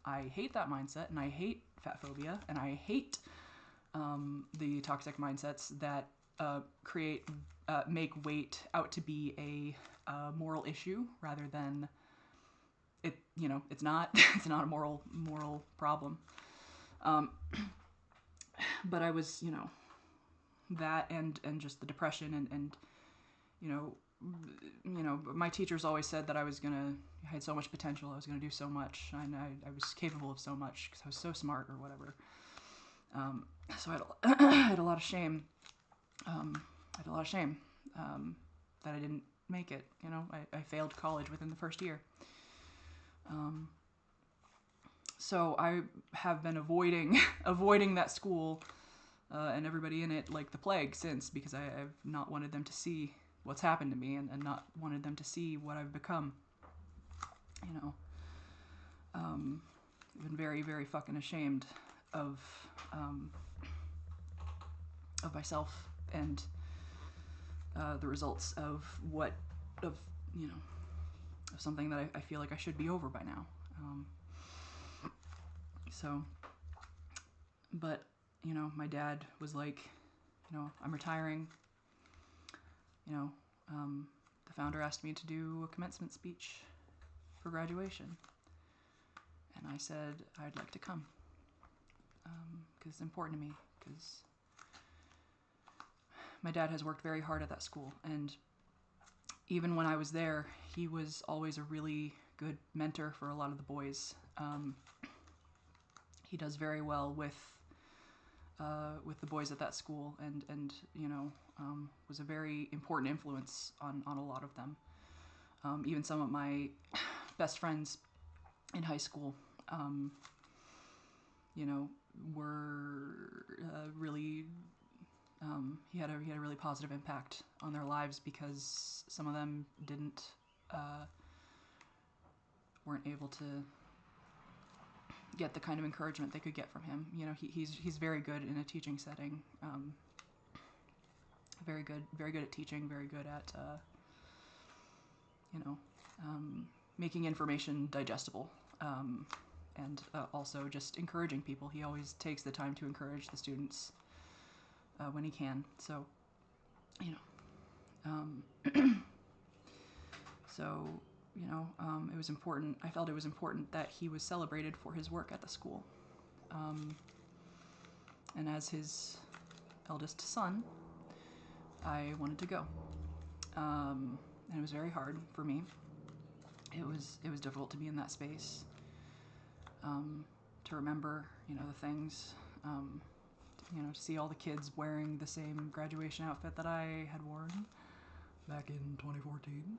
S1: I hate that mindset, and I hate fat phobia, and I hate the toxic mindsets that make weight out to be a moral issue rather than it. You know, it's not. It's not a moral problem. But I was, you know, that and just the depression and you know, my teachers always said that I had so much potential. I was gonna do so much, and I was capable of so much because I was so smart or whatever. So I had a lot of shame. That I didn't make it. You know, I failed college within the first year. So I have been avoiding that school and everybody in it like the plague since, because I've not wanted them to see what's happened to me and not wanted them to see what I've become. You know, been very, very fucking ashamed of myself and the results of of something that I feel like I should be over by now. But my dad was like, I'm retiring. The founder asked me to do a commencement speech for graduation, and I said I'd like to come because it's important to me, because my dad has worked very hard at that school, and even when I was there, he was always a really good mentor for a lot of the boys. He does very well with the boys at that school, and was a very important influence on a lot of them. Even some of my best friends in high school, were really. He had a really positive impact on their lives, because some of them weren't able to get the kind of encouragement they could get from him. He's very good in a teaching setting. Very good at teaching. Very good at making information digestible, and also just encouraging people. He always takes the time to encourage the students when he can. So, it was important. I felt it was important that he was celebrated for his work at the school. And as his eldest son, I wanted to go. And it was very hard for me. It was difficult to be in that space. To remember, the things, to see all the kids wearing the same graduation outfit that I had worn back in 2014.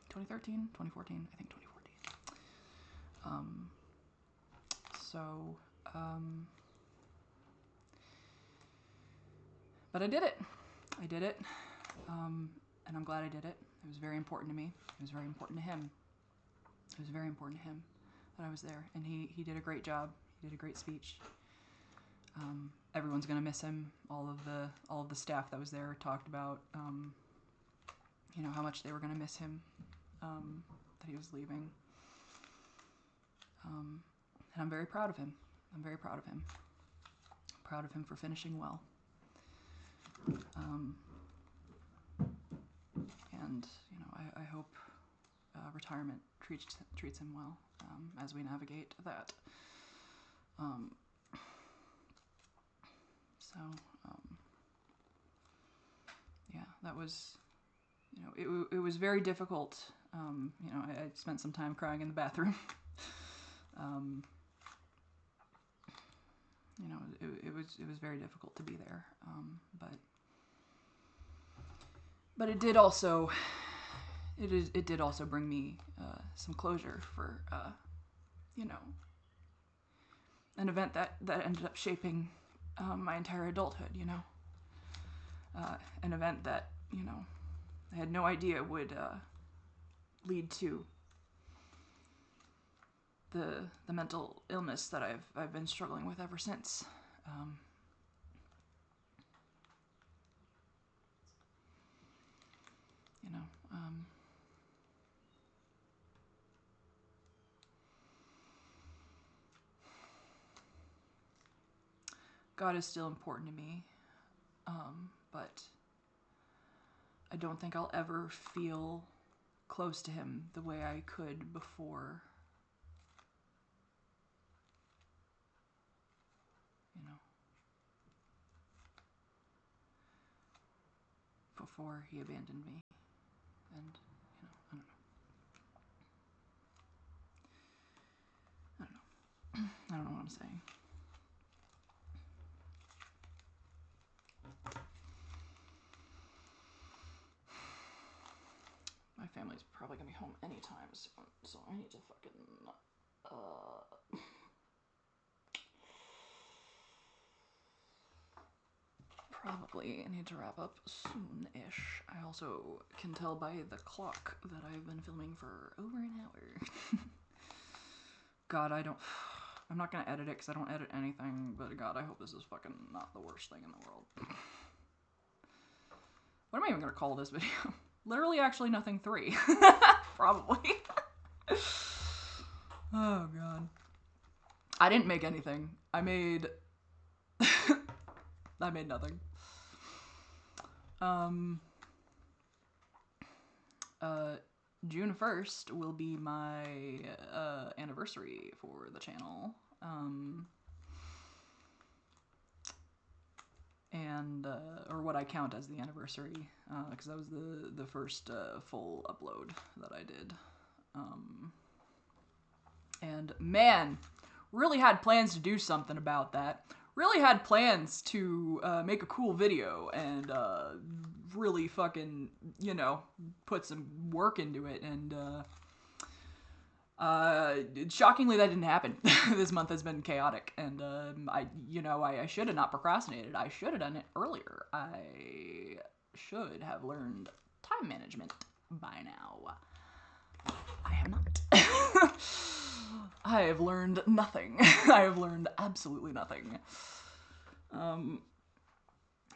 S1: 2013, 2014, I think 2014. But I did it. And I'm glad I did it. It was very important to me. It was very important to him. It was very important to him that I was there, and he did a great job. He did a great speech. Everyone's gonna miss him. All of the staff that was there talked about, how much they were gonna miss him, that he was leaving. And I'm very proud of him. I'm proud of him for finishing well. And I hope retirement treats him well, as we navigate that. That was, it was very difficult. I spent some time crying in the bathroom. It was very difficult to be there. But it did also bring me some closure for an event that ended up shaping my entire adulthood. An event that I had no idea would lead to the mental illness that I've been struggling with ever since. God is still important to me, but I don't think I'll ever feel close to him the way I could before, before he abandoned me. And, I don't know what I'm saying. My family's probably gonna be home anytime soon, so I need to fucking probably need to wrap up soon-ish. I also can tell by the clock that I've been filming for over an hour. God, I'm not gonna edit it because I don't edit anything, but God, I hope this is fucking not the worst thing in the world. What am I even gonna call this video? Literally, actually, nothing 3. Probably. Oh, God. I didn't make anything. I made nothing. June 1st will be my anniversary for the channel. Or what I count as the anniversary, because that was the first full upload that I did. And man, really had plans to do something about that. Really had plans to make a cool video and really fucking, you know, put some work into it. And shockingly, that didn't happen. This month has been chaotic, and I should have not procrastinated. I should have done it earlier. I should have learned time management by now. I have not. I have learned nothing. I have learned absolutely nothing.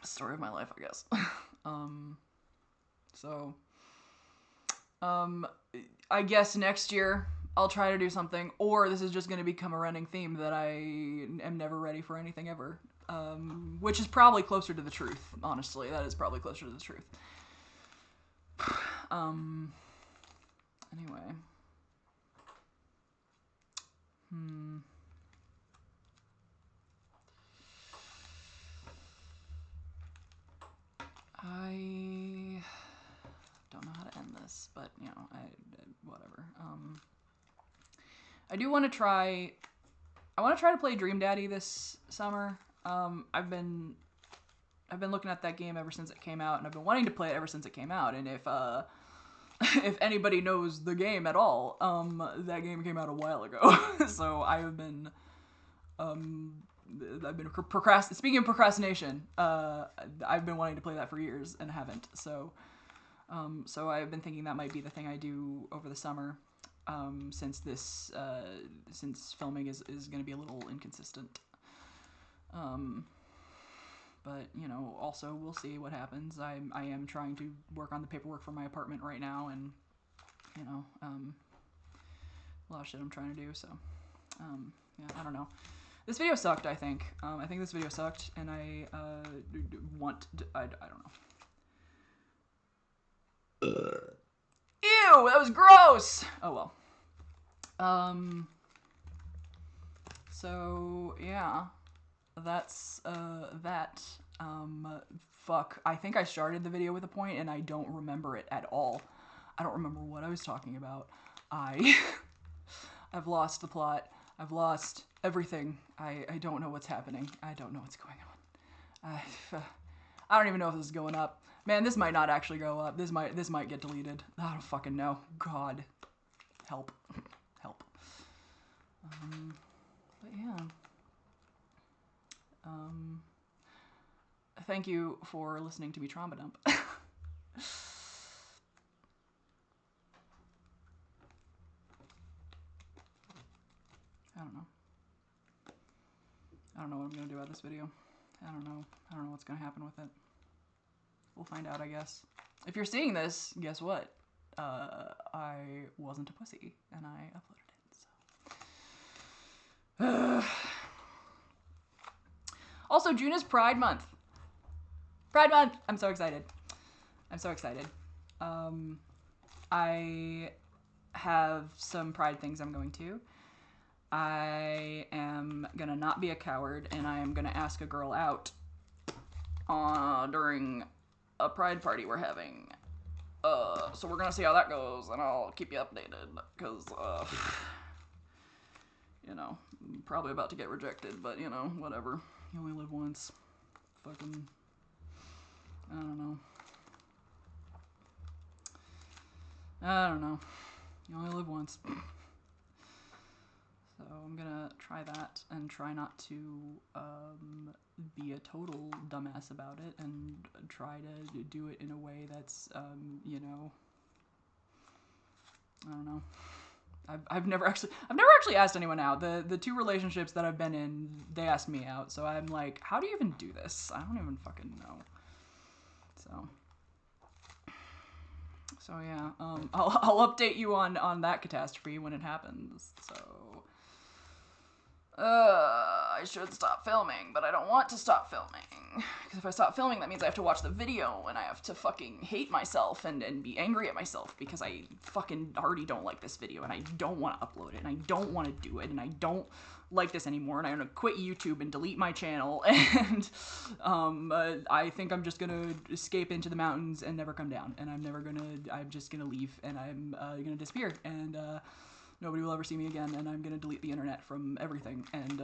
S1: Story of my life, I guess. I guess next year I'll try to do something, or this is just going to become a running theme that I am never ready for anything ever. Which is probably closer to the truth, honestly. That is probably closer to the truth. Anyway. I don't know how to end this, but, you know, whatever. I do want to try... I want to try to play Dream Daddy this summer. I've been looking at that game ever since it came out, and I've been wanting to play it ever since it came out. And if anybody knows the game at all, that game came out a while ago. So I've been procrastinating. Speaking of procrastination, I've been wanting to play that for years and haven't. So I've been thinking that might be the thing I do over the summer. Since filming is going to be a little inconsistent. But, you know, also we'll see what happens. I am trying to work on the paperwork for my apartment right now, and, you know, a lot of shit I'm trying to do, so, yeah, I don't know. This video sucked, I think. I think this video sucked, and I don't know. Ew, that was gross! Oh, well. So, yeah, that's, that. Fuck, I think I started the video with a point, and I don't remember it at all. I don't remember what I was talking about. I've lost the plot. I've lost everything. I don't know what's happening. I don't know what's going on. I don't even know if this is going up. Man, this might not actually go up. This might get deleted. I don't fucking know. God. Help. Help. But yeah. Thank you for listening to me trauma dump. I don't know. I don't know what I'm gonna do about this video. I don't know what's gonna happen with it. We'll find out, I guess. If you're seeing this, guess what? I wasn't a pussy, and I uploaded it, so. Also, June is Pride Month. Pride Month! I'm so excited. I'm so excited. I have some Pride things I'm going to. I am gonna not be a coward, and I am gonna ask a girl out during a Pride party we're having. So we're gonna see how that goes, and I'll keep you updated, because, you know, I'm probably about to get rejected, but, you know, whatever. You only live once. Fucking, I don't know. I don't know. You only live once. So I'm gonna try that and try not to be a total dumbass about it and try to do it in a way that's, you know, I don't know. I've never actually asked anyone out. The two relationships that I've been in, they asked me out. So I'm like, how do you even do this? I don't even fucking know. So yeah, I'll update you on that catastrophe when it happens. So I should stop filming, but I don't want to stop filming. Because if I stop filming, that means I have to watch the video, and I have to fucking hate myself and be angry at myself because I fucking already don't like this video, and I don't want to upload it, and I don't want to do it, and I don't like this anymore, and I'm gonna quit YouTube and delete my channel, and I think I'm just gonna escape into the mountains and never come down, and I'm just gonna leave, and I'm gonna disappear, and nobody will ever see me again, and I'm gonna delete the internet from everything, and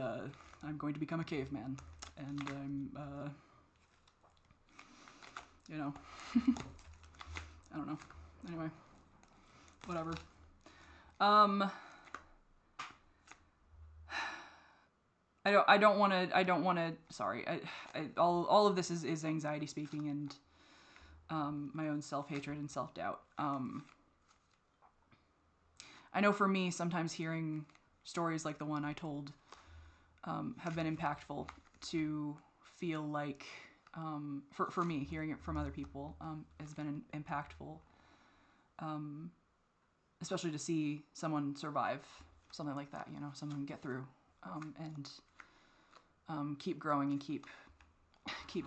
S1: I'm going to become a caveman, and I'm, you know, I don't know. Anyway, whatever. I don't want to, sorry, all of this is anxiety speaking and, my own self-hatred and self-doubt. I know for me, sometimes hearing stories like the one I told, have been impactful to feel like, for me, hearing it from other people, has been impactful, especially to see someone survive something like that, you know, someone get through, and keep growing and keep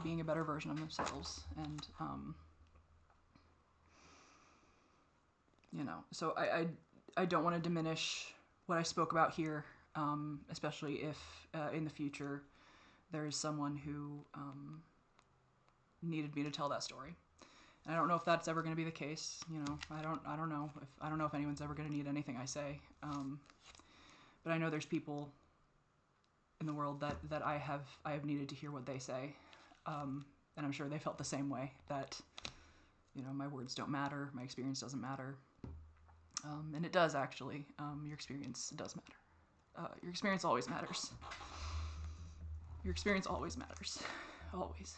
S1: being a better version of themselves, and you know, so I don't want to diminish what I spoke about here, especially if in the future there is someone who needed me to tell that story. And I don't know if that's ever going to be the case. You know, I don't know if anyone's ever going to need anything I say. But I know there's people in the world that I have needed to hear what they say, and I'm sure they felt the same way. That, you know, my words don't matter, my experience doesn't matter, and it does actually. Your experience does matter. Your experience always matters. Your experience always matters, always.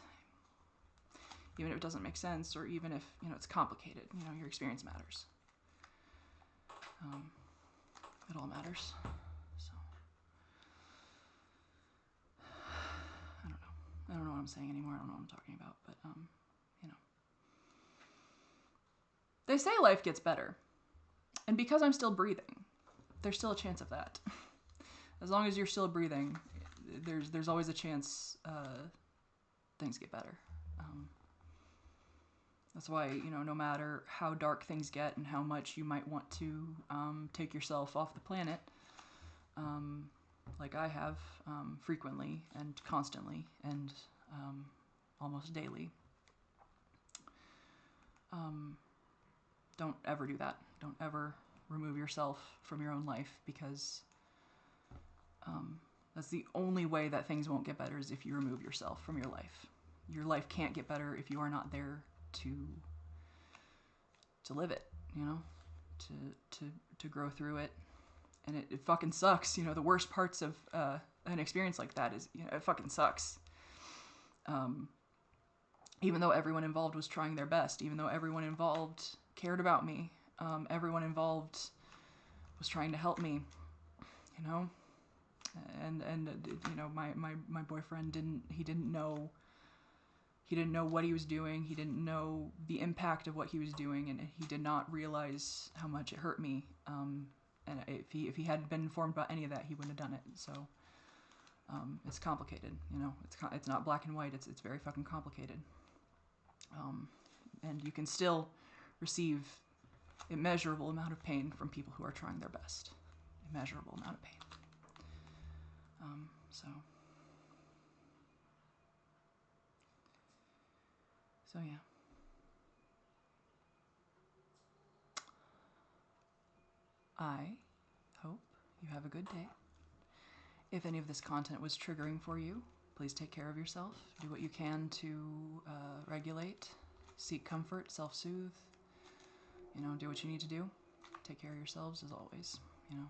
S1: Even if it doesn't make sense, or even if, you know, it's complicated, you know, your experience matters. It all matters. So I don't know what I'm saying anymore. I don't know what I'm talking about, but you know, they say life gets better, and because I'm still breathing, there's still a chance of that. As long as you're still breathing, there's always a chance things get better. That's why, you know, no matter how dark things get and how much you might want to take yourself off the planet, like I have frequently and constantly and almost daily, don't ever do that. Don't ever remove yourself from your own life, because that's the only way that things won't get better, is if you remove yourself from your life. Your life can't get better if you are not there to live it, you know, to grow through it. And it fucking sucks. You know, the worst parts of an experience like that is, you know, it fucking sucks. Even though everyone involved was trying their best, even though everyone involved cared about me, everyone involved was trying to help me, you know, and you know, my boyfriend didn't know what he was doing. He didn't know the impact of what he was doing, and he did not realize how much it hurt me. And if he hadn't been informed about any of that, he wouldn't have done it. So it's complicated, you know. It's not black and white. It's very fucking complicated. And you can still receive immeasurable amount of pain from people who are trying their best. Immeasurable amount of pain. So yeah. I hope you have a good day. If any of this content was triggering for you, please take care of yourself. Do what you can to regulate, seek comfort, self-soothe. You know, do what you need to do. Take care of yourselves as always. You know,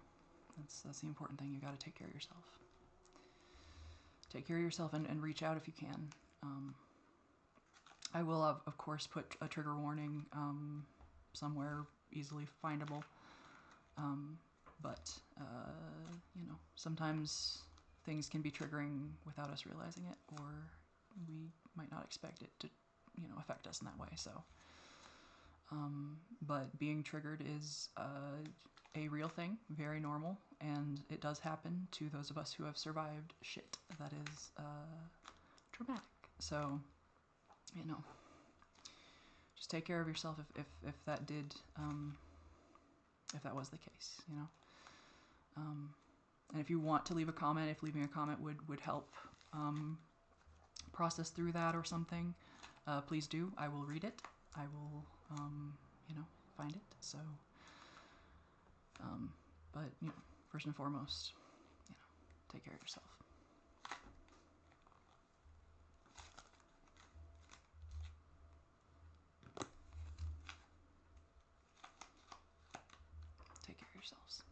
S1: that's the important thing. You got to take care of yourself. take care of yourself and reach out if you can. I will, of course, put a trigger warning somewhere easily findable. But you know, sometimes things can be triggering without us realizing it, or we might not expect it to, you know, affect us in that way. So, but being triggered is a real thing, very normal, and it does happen to those of us who have survived shit that is traumatic. So, you know, just take care of yourself if that did, if that was the case, you know. And if you want to leave a comment, if leaving a comment would help process through that or something, please do. I will read it. I will, you know, find it. So, but, you know, first and foremost, you know, take care of yourself. Take care of yourselves.